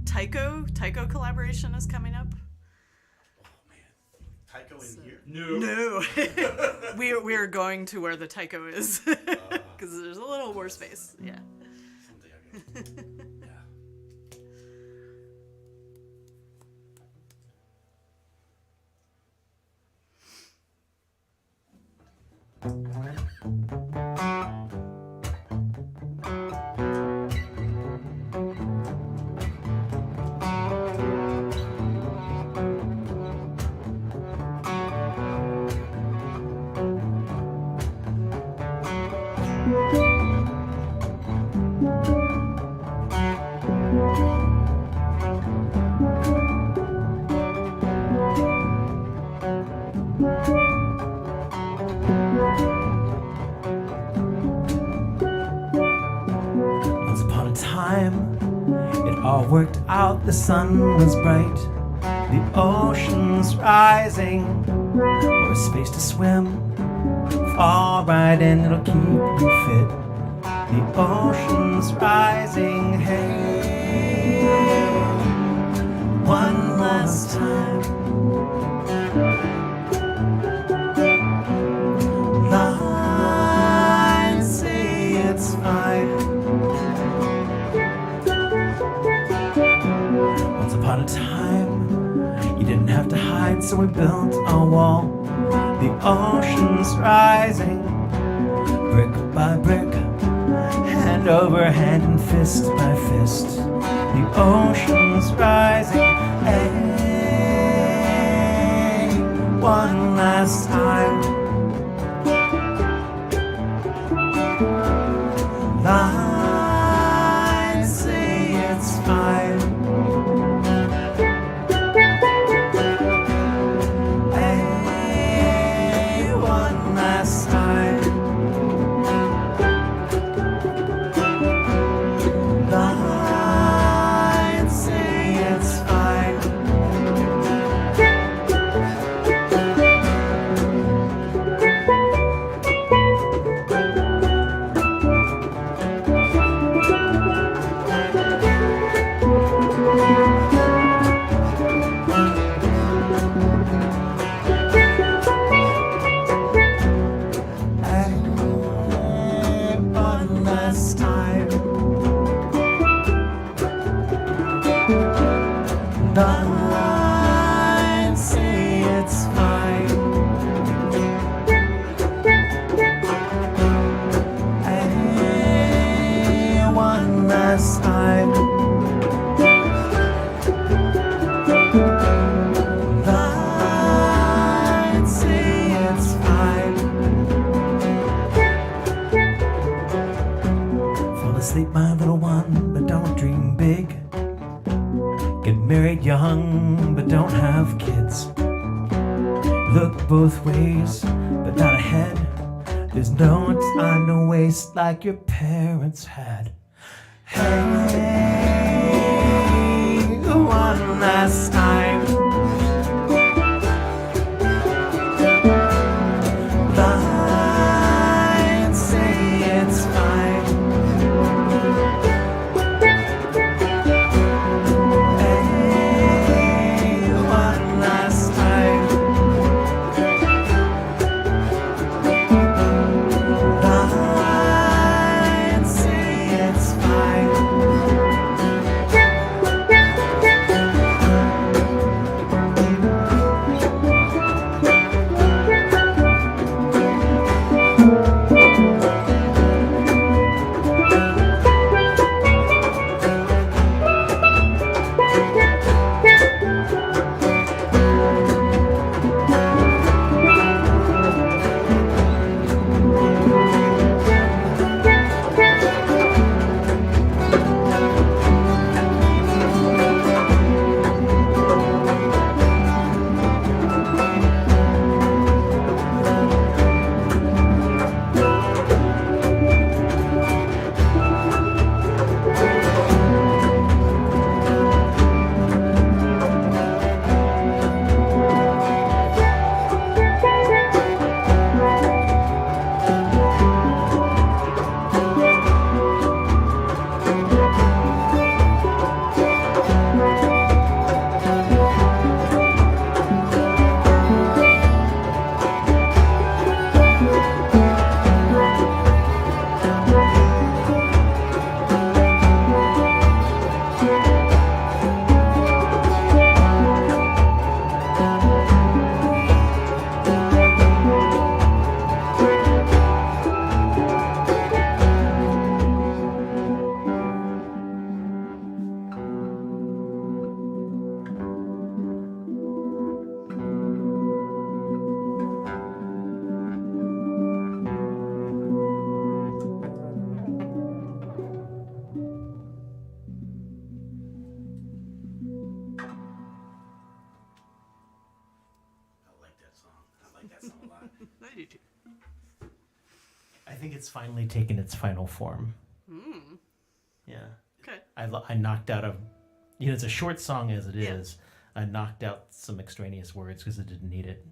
Tycho collaboration is coming up. Oh man, Tycho in here? No. we are going to where the Tycho is because there's a little more space. Yeah. Someday I go. Yeah. Once upon a time, it all worked out. The sun was bright, the ocean's rising, or a space to swim. Fall right in, it'll keep you fit. The ocean's rising, hey, one last time. Lines say it's fine. Once upon a time, you didn't have to hide, so we built a wall. The ocean's rising, brick by brick, hand over hand and fist by fist. The ocean's rising, hey, one last time. Lines say it's fine. Hey, one last time. have kids. Look both ways, but not ahead. There's no time to waste like your parents had. Hey, one last time. Blind say it's fine. Hey, one last time. Blind say it's fine. I do too. I think it's finally taken its final form. Yeah. Okay. I knocked out it's a short song as it is. I knocked out some extraneous words because it didn't need it.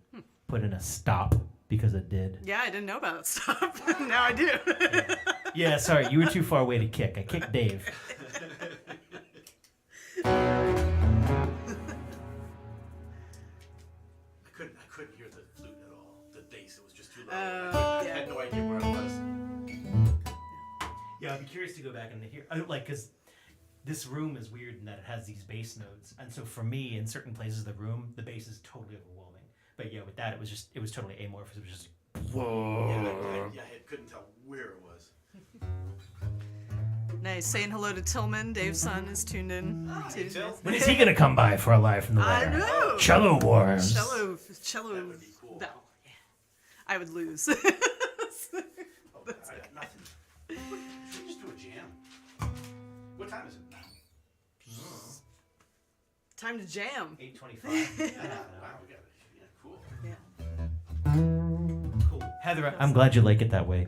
Put in a stop because it did. Yeah, I didn't know about that stuff. Now I do. Yeah, sorry, you were too far away to kick. I kicked Dave. I couldn't hear the flute at all. The bass, it was just too loud. Oh, I had no idea where it was. Yeah, I'd be curious to go back and hear, because this room is weird in that it has these bass notes, and so for me, in certain places of the room, the bass is totally overwhelming. But yeah, with that, it was totally amorphous. It was just whoa. Yeah, I couldn't tell where it was. Nice. Saying hello to Tillman. Dave's son is tuned in. Hey, Till. When is he gonna come by for a live from the I Lair? know. Cello Wars. Cello. That would be cool. No. Yeah. I would lose. Oh, I got nothing. Should we just do a jam? What time is it now? Time to jam. 8:25. Wow, we got it. Yeah, cool. Yeah. Cool. Heather, I'm glad you like it that way.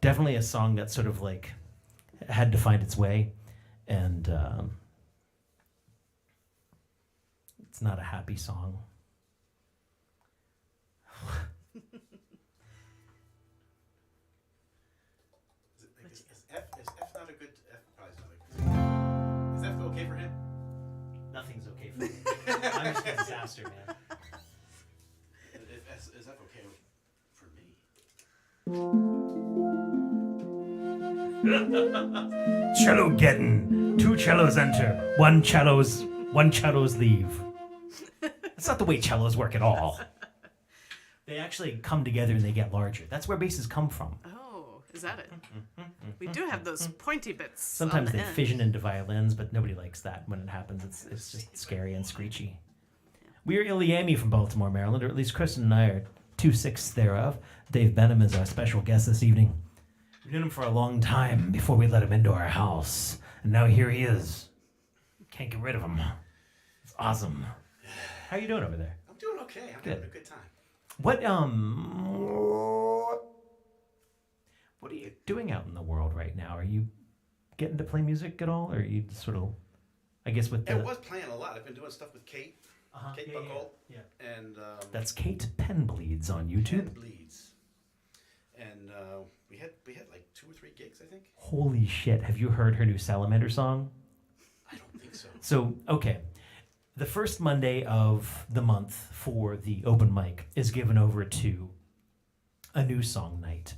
Definitely a song that sort of like had to find its way, and it's not a happy song. Is F not a good F? Probably not a good. Is F okay for him? Nothing's okay for me. I'm just a disaster, man. Is F okay for me? Cello getting. 2 cellos enter. 1 cellos leave. That's not the way cellos work at all. They actually come together and they get larger. That's where basses come from. Oh, is that it? We do have those pointy bits. Sometimes on the they end. fission into violins, but nobody likes that when it happens. It's just scary and screechy. We're ilyARCHangel from Baltimore, Maryland, or at least Kristen and I are 2/6 thereof. Dave Benham is our special guest this evening. We've known him for a long time before we let him into our house. And now here he is. Can't get rid of him. It's awesome. How you doing over there? I'm doing okay. I'm having a good time. What are you doing out in the world right now? Are you getting to play music at all, or are you sort of, I guess with the... I was playing a lot. I've been doing stuff with Kate. Kate Buckle. Yeah. And That's Kate Penbleeds on YouTube. Pen Bleeds. And we had like 2 or 3 gigs, I think. Holy shit! Have you heard her new Salamander song? I don't think so. So okay, the first Monday of the month for the open mic is given over to a new song night.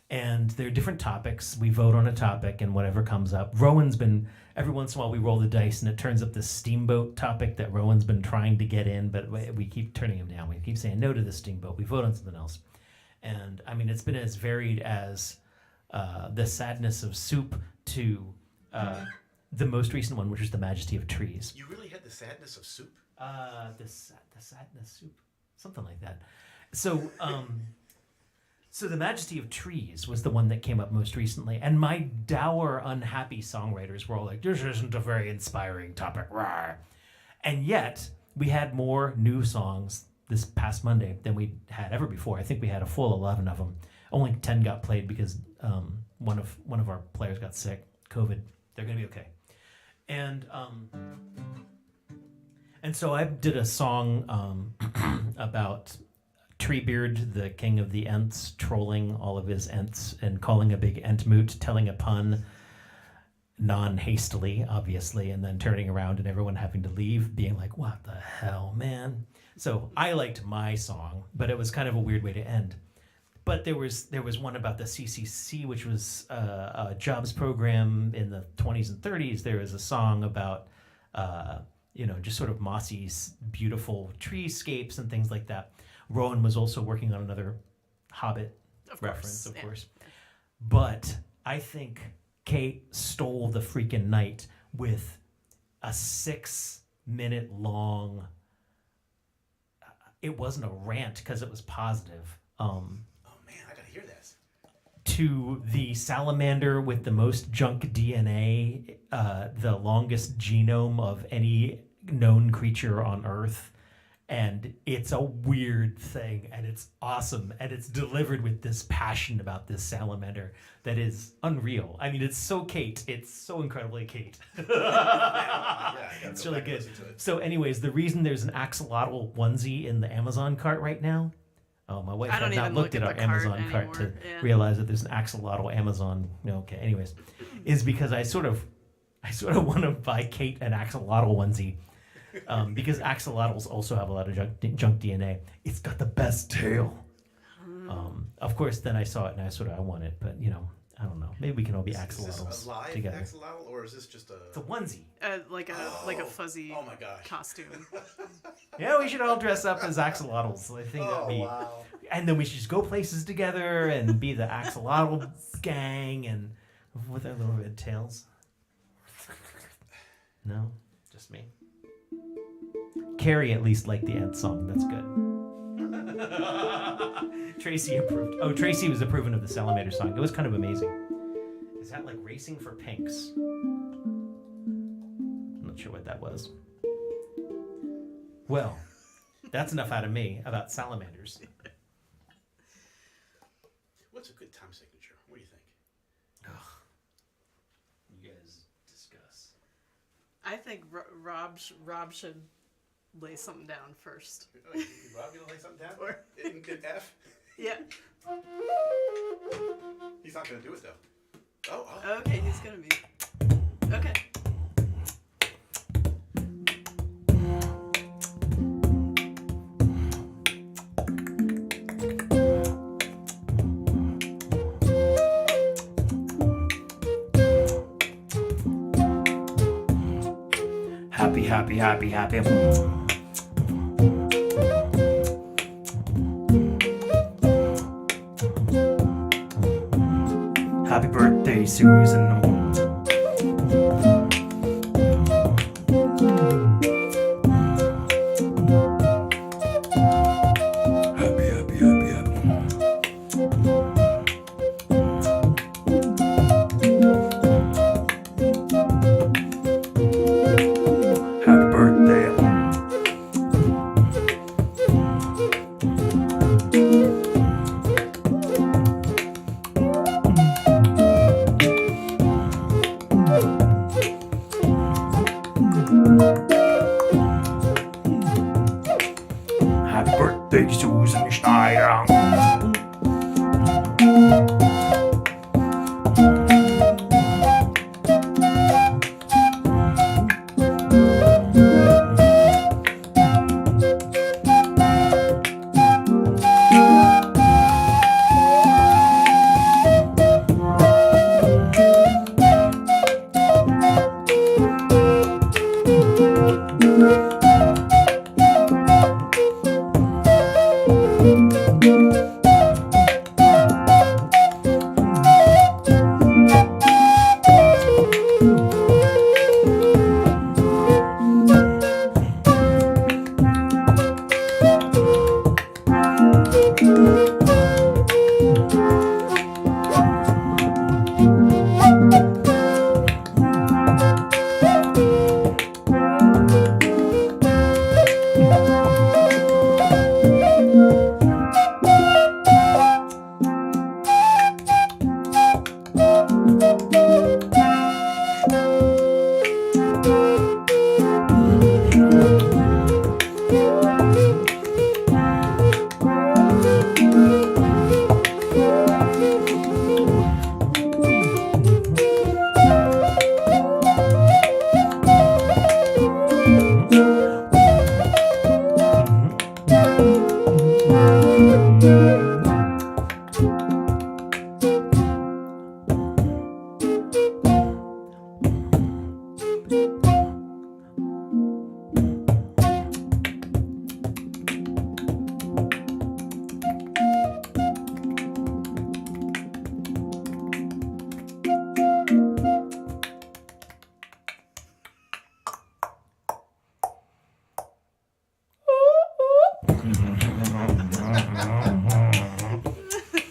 And there are different topics. We vote on a topic and whatever comes up. Rowan's been, every once in a while we roll the dice and it turns up this steamboat topic that Rowan's been trying to get in, but we keep turning him down. We keep saying no to the steamboat. We vote on something else. And I mean, it's been as varied as the sadness of soup to the most recent one, which is the majesty of trees. You really had the sadness of soup? The sadness soup, something like that. So, so the majesty of trees was the one that came up most recently, and my dour, unhappy songwriters were all like, "This isn't a very inspiring topic," rawr. And yet we had more new songs this past Monday than we had ever before. I think we had a full 11 of them. Only 10 got played because one of our players got sick, COVID. They're gonna be okay. And so I did a song about Treebeard, the king of the Ents, trolling all of his Ents and calling a big Entmoot, telling a pun non-hastily, obviously, and then turning around and everyone having to leave, being like, "What the hell, man?" So I liked my song, but it was kind of a weird way to end. But there was one about the CCC, which was a jobs program in the 20s and 30s. There was a song about, just sort of mossy, beautiful treescapes and things like that. Rowan was also working on another Hobbit reference, of course. But I think Kate stole the freaking night with a 6-minute long... It wasn't a rant because it was positive. I gotta hear this. To the salamander with the most junk DNA, the longest genome of any known creature on Earth. And it's a weird thing, and it's awesome, and it's delivered with this passion about this salamander that is unreal. I mean, it's so Kate. It's so incredibly Kate. It's really good. So anyways, the reason there's an axolotl onesie in the Amazon cart right now, my wife had not looked at our Amazon cart to realize that there's an axolotl Amazon. Okay, anyways, is because I sort of want to buy Kate an axolotl onesie. Because axolotls also have a lot of junk DNA. It's got the best tail. Of course, then I saw it and I want it, but I don't know. Maybe we can all be axolotls is this a live together. axolotl, or is this just a... It's a onesie. Like a fuzzy oh my gosh. costume. Yeah, we should all dress up as axolotls. I think that'd be... wow. And then we should just go places together and be the axolotl gang and with our little red tails. No? Just me? Carrie at least liked the Ent song. That's good. Tracy approved. Oh, Tracy was approving of the Salamander song. It was kind of amazing. Is that like Racing for Pinks? I'm not sure what that was. Well, that's enough out of me about salamanders. What's a good time signature? What do you think? You guys discuss. I think Rob should lay something down first. Oh, Rob, you want to lay something down? Or in good F? Yeah. He's not going to do it, though. Oh. Okay, he's going to be. Okay. Happy. Happy birthday, Susan. Happy. Happy birthday. Happy birthday, Susan Schneider.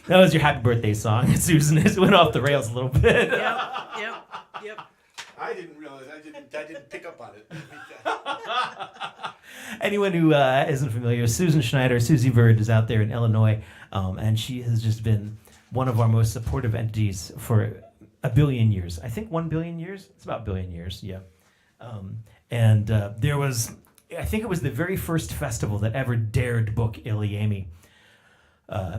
That was your happy birthday song. Susan, it went off the rails a little bit. Yep. I didn't realize. I didn't pick up on it. Anyone who isn't familiar, Susan Schneider, Susie Bird, is out there in Illinois, and she has just been one of our most supportive entities for a billion years. I think 1 billion years? It's about a billion years, yeah. And there was, I think it was the very first festival that ever dared book ilyARCHangel.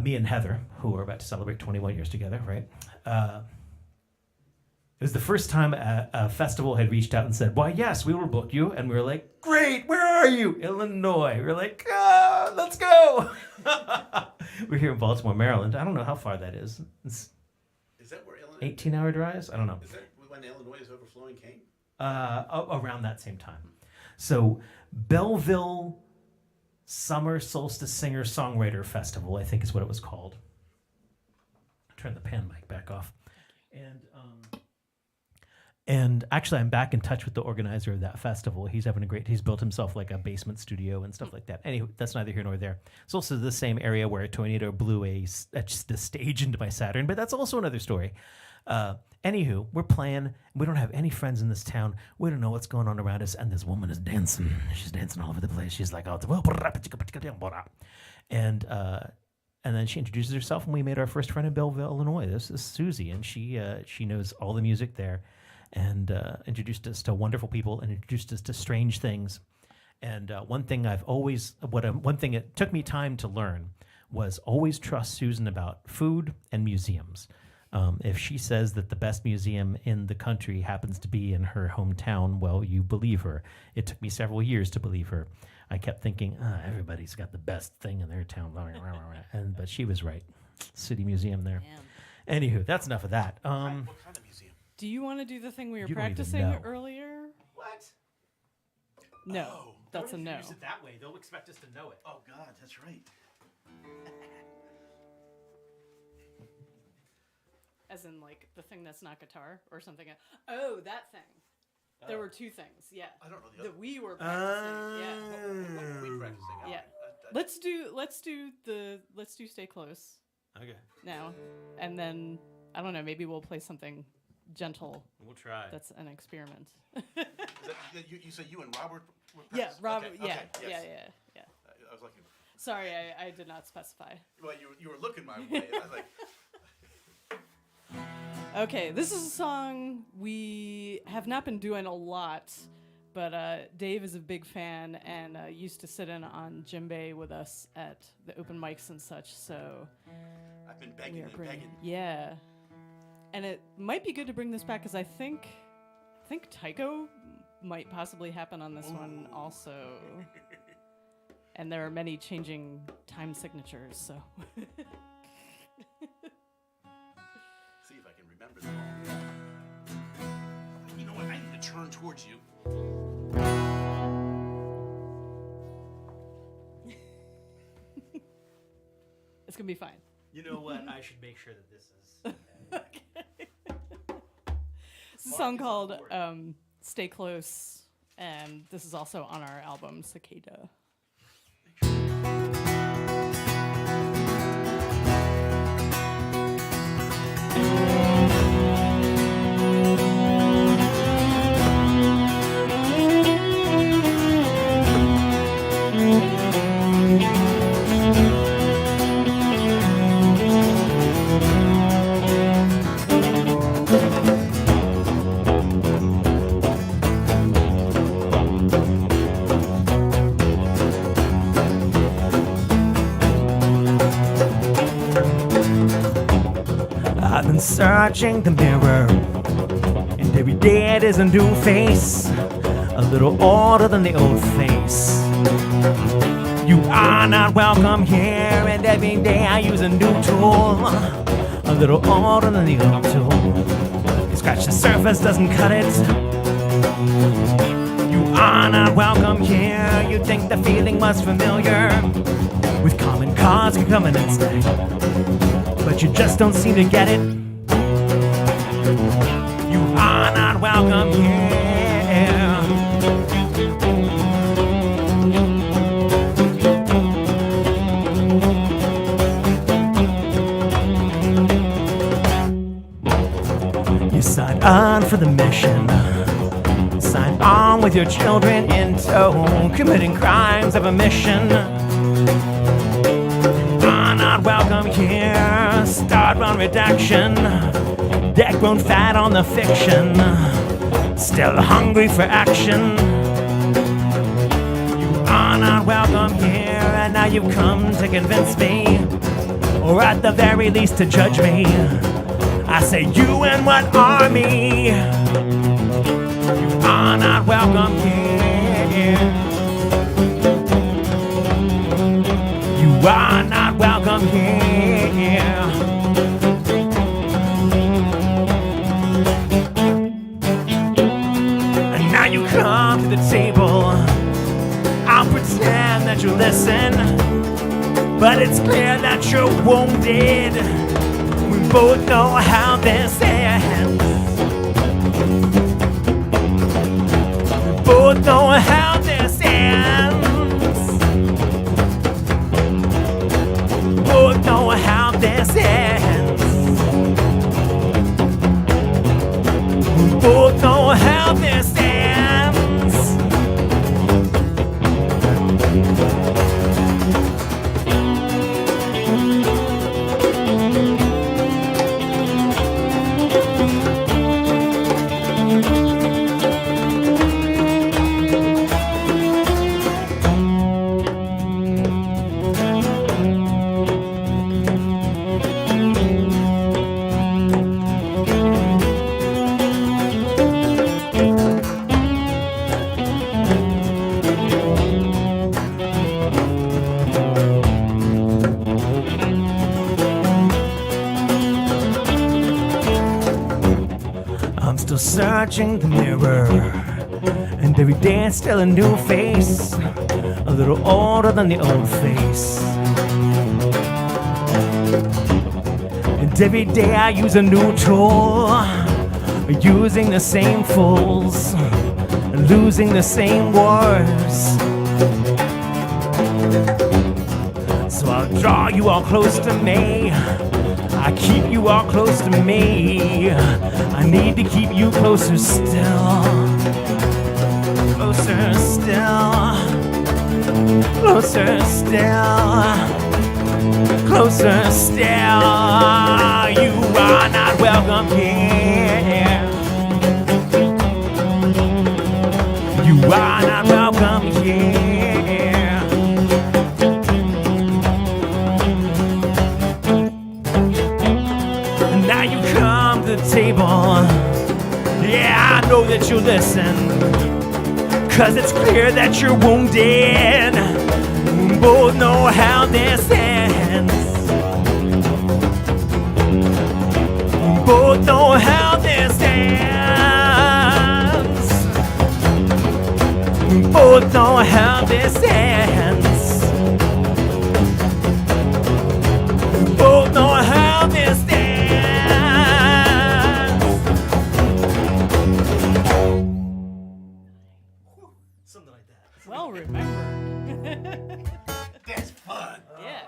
Me and Heather, who are about to celebrate 21 years together, right? It was the first time a festival had reached out and said, "Why, yes, we will book you." And we were like, "Great, where are you?" Illinois. We were like, "Let's go." We're here in Baltimore, Maryland. I don't know how far that is. It's Is that where Illinois? 18-hour drives? I don't know. Is that when Illinois' overflowing came? Around that same time. So Belleville Summer Solstice Singer-Songwriter Festival, I think is what it was called. Turn the pan mic back off. And actually, I'm back in touch with the organizer of that festival. He's built himself like a basement studio and stuff like that. Anyway, that's neither here nor there. It's also the same area where a tornado blew the stage into my Saturn, but that's also another story. Anywho, we're playing. We don't have any friends in this town. We don't know what's going on around us. And this woman is dancing. She's dancing all over the place. She's like, and then she introduces herself, and we made our first friend in Belleville, Illinois. This is Susie, and she knows all the music there, and introduced us to wonderful people, and introduced us to strange things. And one thing it took me time to learn was always trust Susan about food and museums. If she says that the best museum in the country happens to be in her hometown, well, you believe her. It took me several years to believe her. I kept thinking, everybody's got the best thing in their town. But she was right. City Museum there. Man. Anywho, that's enough of that. What kind of museum? Do you want to do the thing we were You don't even practicing know. earlier? What? No, Oh, that's a no. Use it that way. They'll expect us to know it. Oh God, that's right. As in, like, the thing that's not guitar or something. Oh, that thing. There were two things, yeah. I don't know the That other. we were practicing, yeah. What were we practicing? Yeah. Let's do Stay Close Okay. now, and then I don't know. Maybe we'll play something gentle. We'll try. That's an experiment. Is that, you said you and Robert were Yeah, practicing? Robert. Okay, Yeah, okay, yes. yeah. I was looking. Sorry, I did not specify. Well, you were looking my way. And I was like, Okay, this is a song we have not been doing a lot, but Dave is a big fan and used to sit in on djembe with us at the open mics and such. So I've been we begging are and bringing, begging. yeah. And it might be good to bring this back because I think Tycho might possibly happen on this one also. And there are many changing time signatures, so. See if I can remember them all. You know what? I need to turn towards you. It's gonna be fine. You know what? I should make sure that this is. It's a song called Stay Close, and this is also on our album Cicada. I've been searching the mirror, and every day there's a new face, a little older than the old face. You are not welcome here, and every day I use a new tool, a little older than the old tool. You scratch the surface, doesn't cut it. You are not welcome here. You think the feeling was familiar, with common cause can come in instead, but you just don't seem to get it. You are not welcome here. You signed on for the mission, signed on with your children in tow, committing crimes of omission. Not welcome here. Start on redaction, deck grown fat on the fiction, still hungry for action. You are not welcome here, and now you've come to convince me, or at the very least to judge me. I say you and what army? You are not welcome here. You are not welcome here. And now you come to the table. I'll pretend that you listen, but it's clear that you're wounded. We both know how this ends. We both know how this ends. Both know how this ends. We both know how this ends. Still searching the mirror, and every day it's still a new face, a little older than the old face. And every day I use a new tool, using the same fools, losing the same wars. So I'll draw you all close to me, I keep you all close to me. I need to keep you closer still. Closer still. Closer still. Closer still. You are not welcome here. You you listen, 'cause it's clear that you're wounded. We both know how this ends. We both know how this ends. We both know how this ends. We both know how this ends. Something like that. Well remembered. That's fun. Yeah.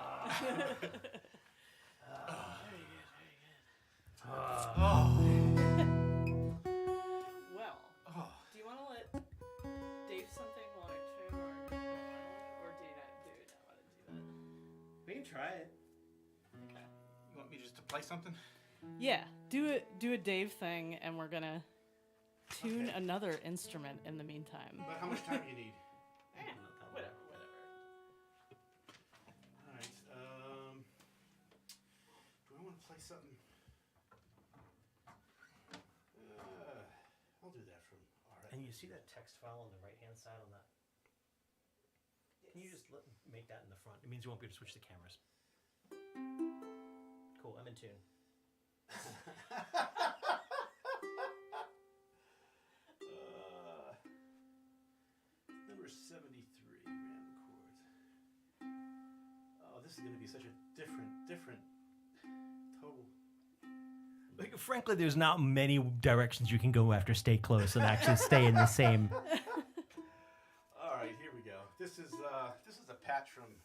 Well, do you want to let Dave something while I tune, or do you not want to do that? We can try it. Okay. You want me just to play something? Yeah, do a Dave thing, and we're gonna tune another instrument in the meantime. But how much time do you need? Whatever. All right. Do I want to play something? I'll do that from. All right. And you see that text file on the right-hand side on that? Can you just make that in the front? It means you won't be able to switch the cameras. Cool, I'm in tune. Number 73, random chords. Oh, this is going to be such a different total. Like, frankly, there's not many directions you can go after Stay Close and actually stay in the same. All right, here we go. This is a patch from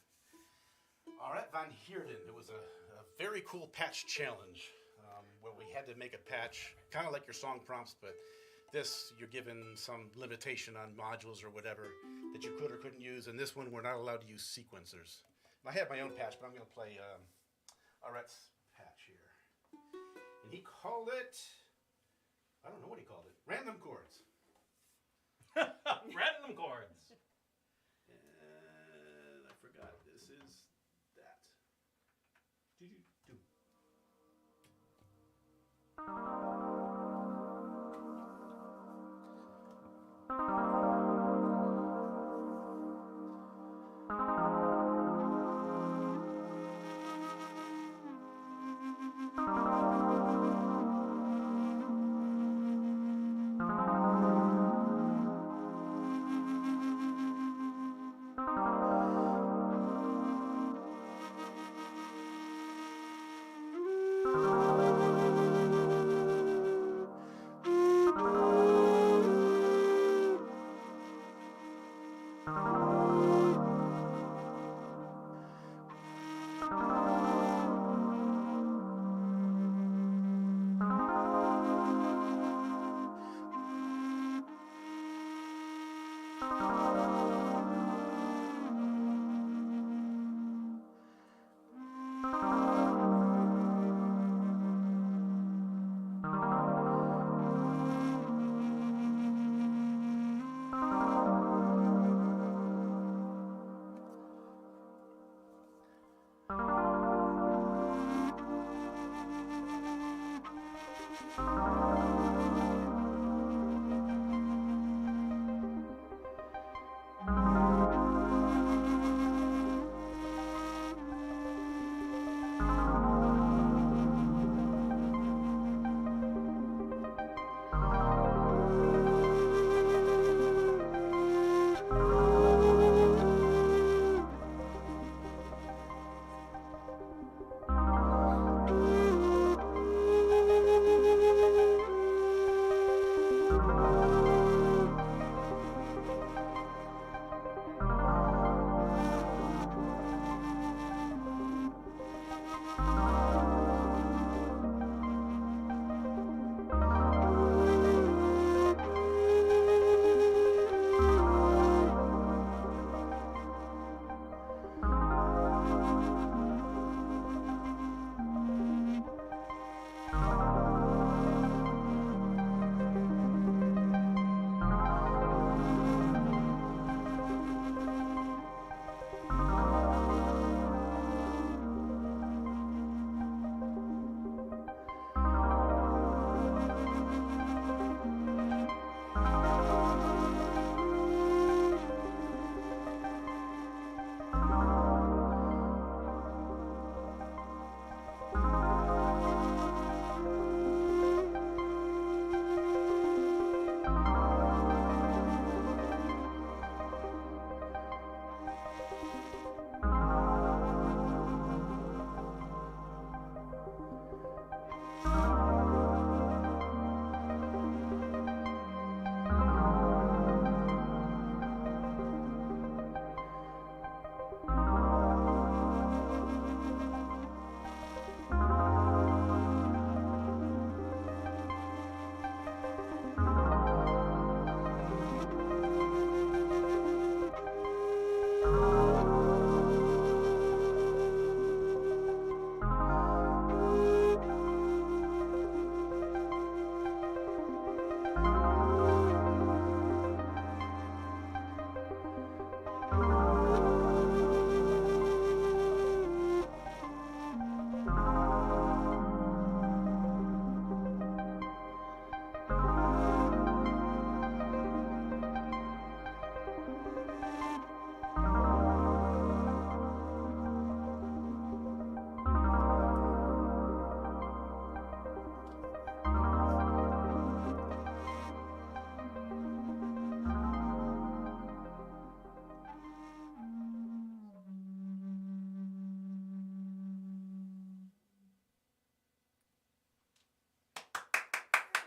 Arette van Heerden. It was a very cool patch challenge where we had to make a patch, kind of like your song prompts, but this you're given some limitation on modules or whatever that you could or couldn't use. And this one we're not allowed to use sequencers. I have my own patch, but I'm going to play Arette's patch here. And he called it, I don't know what he called it, random chords. Random chords. And I forgot, this is that. Do-do-do.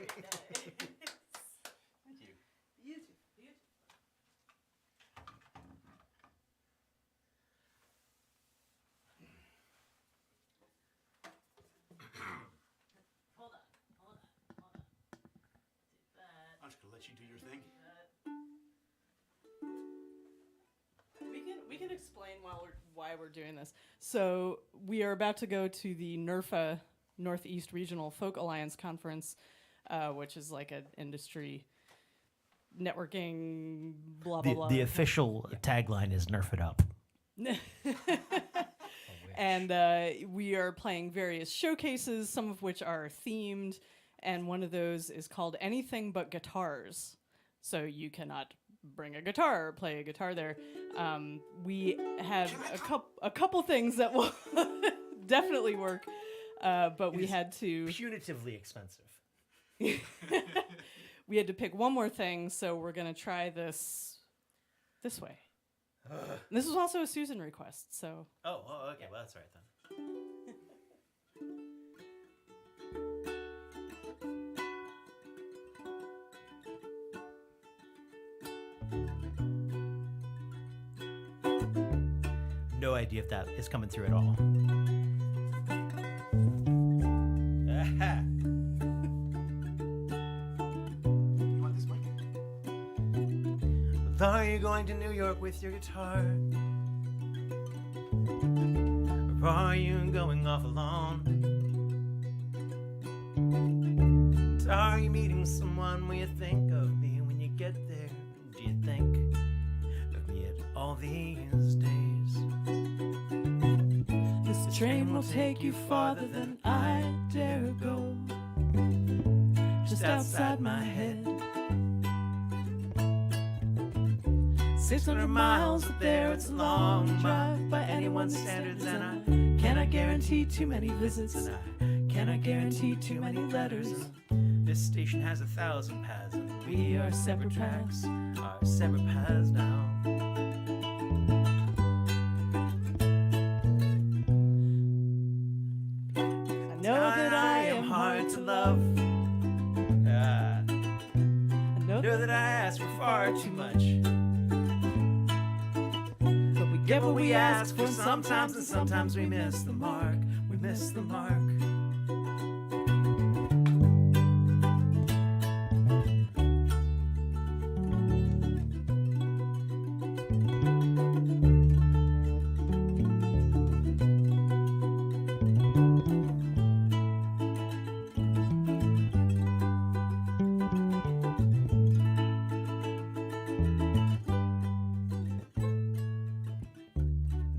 Thank you. I'm just gonna let you do your thing. We can explain why we're doing this. So we are about to go to the NERFA Northeast Regional Folk Alliance Conference, which is like an industry networking blah blah blah. The official tagline is "Nerf it up." And we are playing various showcases, some of which are themed, and one of those is called Anything But Guitars. So you cannot bring a guitar or play a guitar there. We have a couple things that will definitely work, but we had to Punitively expensive. we had to pick one more thing, so we're gonna try this way. This was also a Susan request, so. Oh, okay. Well, that's all right then. No idea if that is coming through at all. You want this mic? Are you going to New York with your guitar? Or are you going off alone? And are you meeting someone? Will you think of me when you get there? Do you think of me at all these days? This train will take you farther than I dare go. Just outside my head. 600 miles up there, it's a long drive by anyone's standards, and I cannot guarantee too many visits, and I cannot guarantee too many letters. This station has 1,000 paths, and we are separate tracks, are separate paths now. I know that I am hard to love. I I know know that I ask for far too much. but we get what we ask for Sometimes and sometimes we miss the mark. We miss the mark.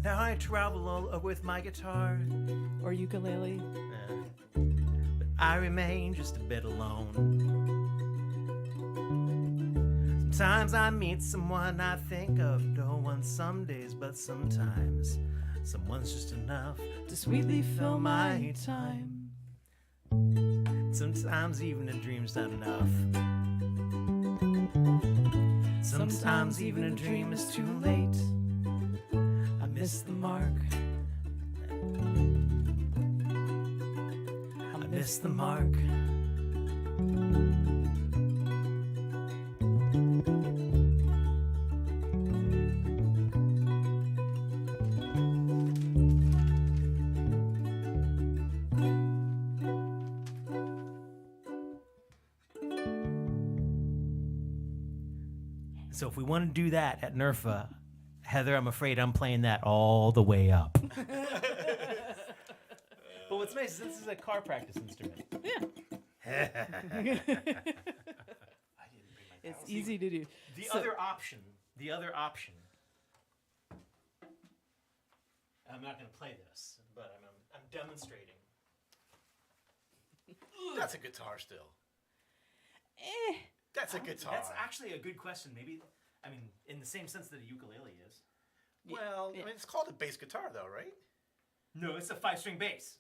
Now I travel all with my guitar, or ukulele. but I remain just a bit alone. Sometimes I meet someone I think of no one some days, but sometimes someone's just enough to sweetly fill my time. Sometimes even a dream's not enough. Sometimes even a dream is too late. I miss the mark. I miss the mark. So if we want to do that at NERFA, Heather, I'm afraid I'm playing that all the way up. But what's nice is this is a car practice instrument. It's easy to do. The So- other option, I'm not going to play this, but I'm demonstrating. That's a guitar still. Eh. That's a guitar. That's actually a good question. Maybe, I mean, in the same sense that a ukulele is. Well, I mean, it's called a bass guitar, though, right? No, it's a 5-string bass.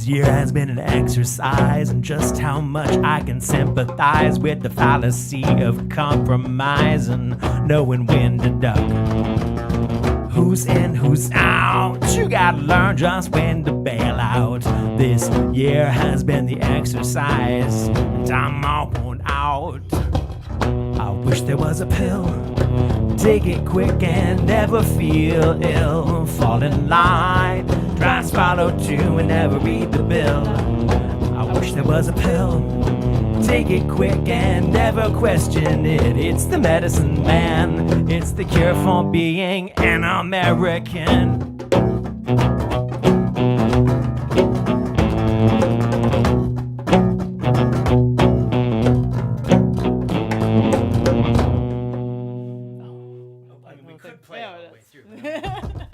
This year has been an exercise in just how much I can sympathize with the fallacy of compromise and knowing when to duck. Who's in, who's out? You gotta learn just when to bail out. This year has been the exercise, and I'm all worn out. I wish there was a pill. Take it quick and never feel ill. Fall in line, try and swallow too and never read the bill. I wish there was a pill. Take it quick and never question it. It's the medicine man. It's the cure for being an American. I mean, we could play Yeah, all the way that's- through.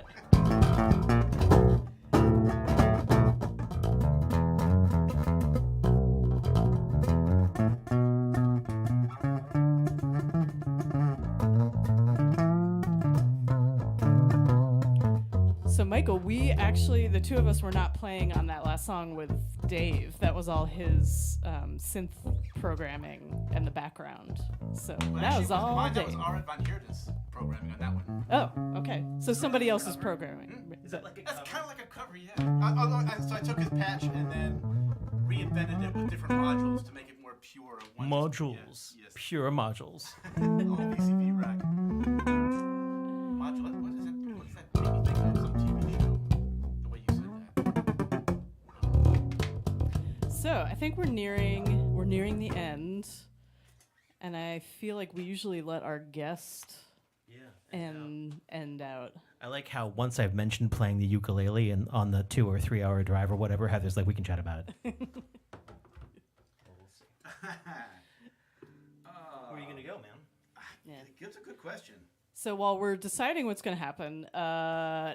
So, Michael, we actually, the two of us were not playing on that last song with Dave. That was all his synth programming and the background. So that was all That Dave. was Art Von Heerden's programming on that one. Oh, okay. So somebody else's programming. Is that like a That's kind of like a cover, yeah. So I took his patch and then reinvented it with different modules to make it more pure. modules? Yes, yes. Pure modules. Oh, VCV rack. Module. What is it? What does that make me think of? Some TV show. The way you said that. So I think we're nearing the end, and I feel like we usually let our guest end out. I like how once I've mentioned playing the ukulele and on the 2 or 3 hour drive or whatever, Heather's like, we can chat about it. Where are you gonna go, man? Yeah. That's a good question. So while we're deciding what's going to happen,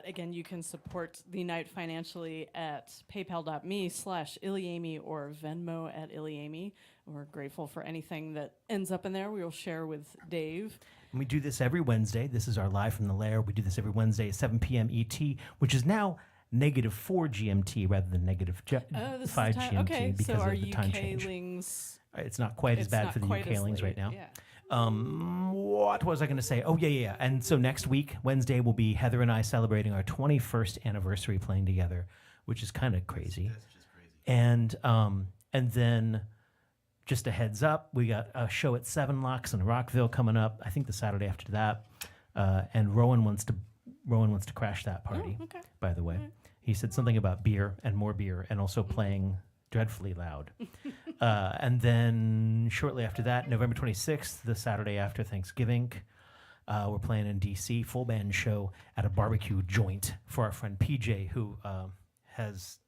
again, you can support the night financially at paypal.me/ilyAMI or Venmo at ilyAMI. We're grateful for anything that ends up in there. We will share with Dave. And we do this every Wednesday. This is our Live from the Lair. We do this every Wednesday at 7 p.m. ET, which is now -4 GMT rather than Oh, this 5 is the time. GMT Okay, because so of our the time UK change. lings. It's not quite as It's bad not for the quite UK as lings right late, now. yeah. What was I going to say? Oh, yeah. And so next week, Wednesday, will be Heather and I celebrating our 21st anniversary playing together, which is kind of crazy. That's just crazy. And then just a heads up, we got a show at Seven Locks in Rockville coming up. I think the Saturday after that. And Rowan wants to crash that party. Oh, okay. By the way, he said something about beer and more beer, and also playing dreadfully loud. And then shortly after that, November 26th, the Saturday after Thanksgiving, we're playing in DC, full band show at a barbecue joint for our friend PJ, who has,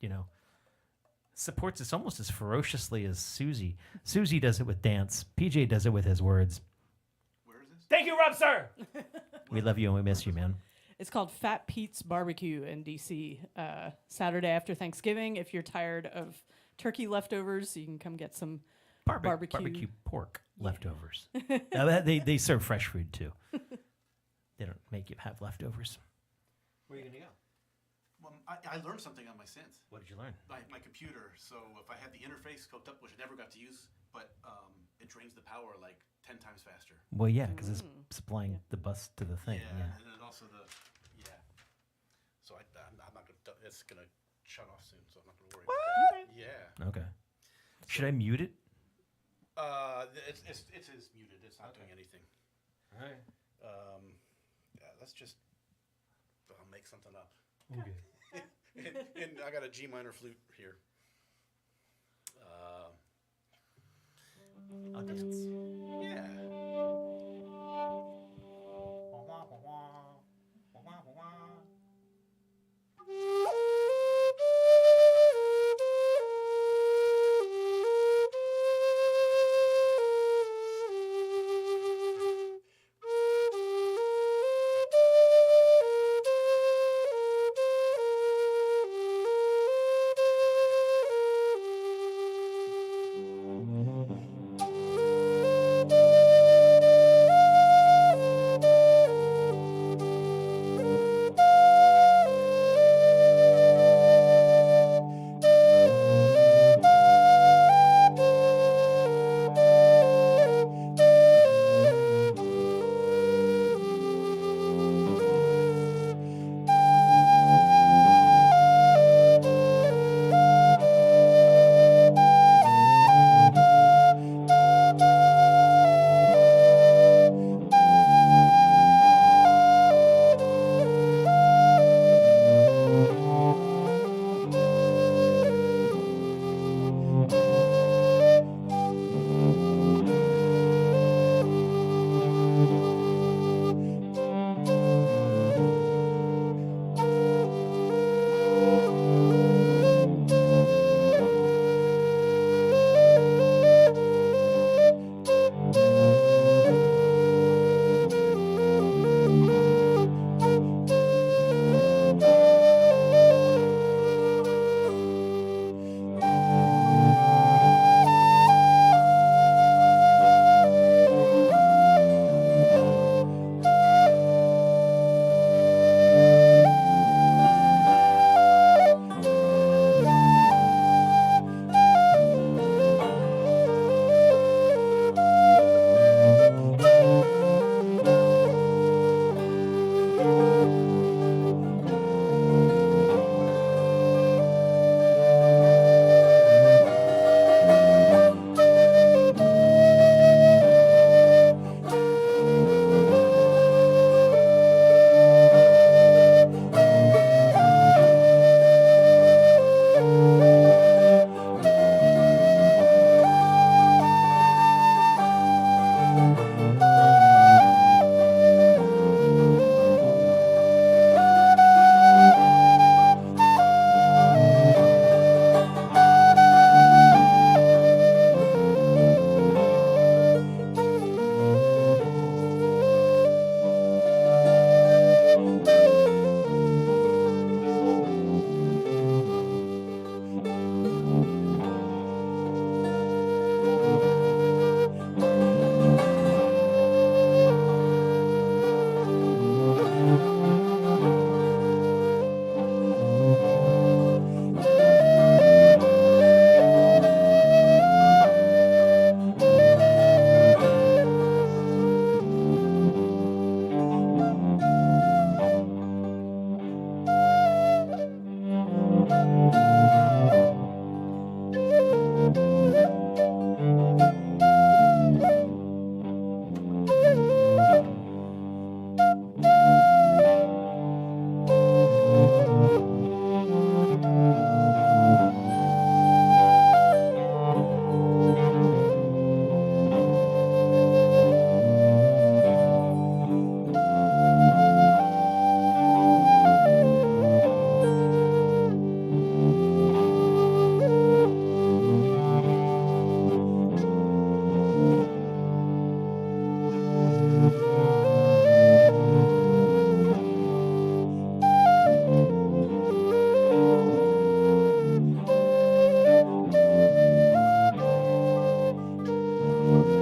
supports us almost as ferociously as Susie. Susie does it with dance. PJ does it with his words. Where is this? Thank you, Rob, sir. We love you and we miss you, man. It's called Fat Pete's Barbecue in DC. Saturday after Thanksgiving. If you're tired of turkey leftovers, you can come get some Barbecue pork leftovers. They serve fresh food too. They don't make you have leftovers. Where are you gonna go? Well, I learned something on my synth. What did you learn? My computer. So if I had the interface hooked up, which I never got to use, but it drains the power like 10 times faster. Well, yeah, because it's supplying the bus to the thing. Yeah. And then also So I'm not gonna. It's gonna shut off soon, so I'm not gonna worry about that. Yeah. Okay. Should I mute it? It is muted. It's not doing anything. All right. Let's just. I'll make something up. Okay. and I got a G minor flute here. I'll just. Yeah. Thank you.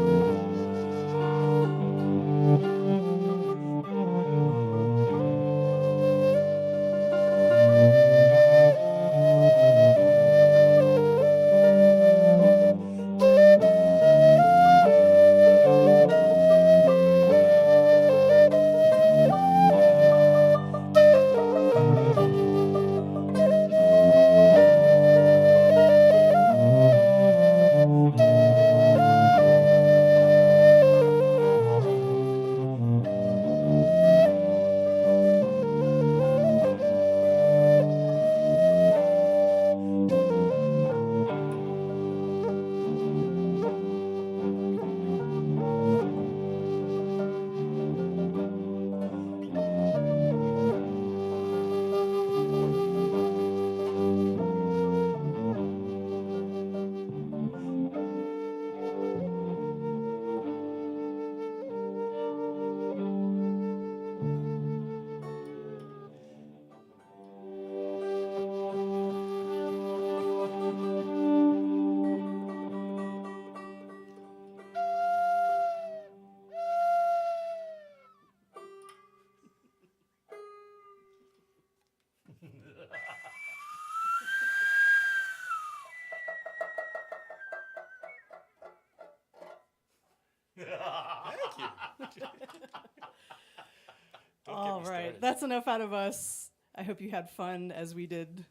All right, that's enough out of us. I hope you had fun as we did.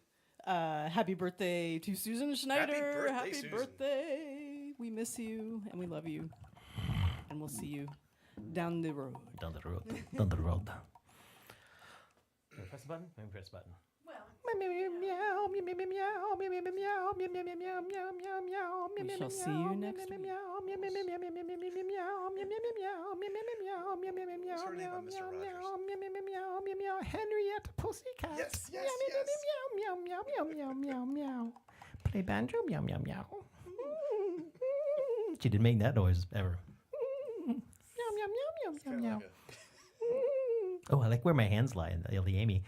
Happy birthday to Susan Schneider. Happy birthday, Susan. birthday. We miss you and we love you. And we'll see you down the road. Down the road. Down the road. Press the button? Maybe press the button. We shall see you next week. What's her name on Mr. Rogers? Henrietta Pussycat. Yes, yes, yes. Play banjo, meow, meow, meow. She didn't make that noise ever. Meow, meow, meow, meow, meow, meow. Oh, I like where my hands lie in the ilyARCHangel.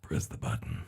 Press the button.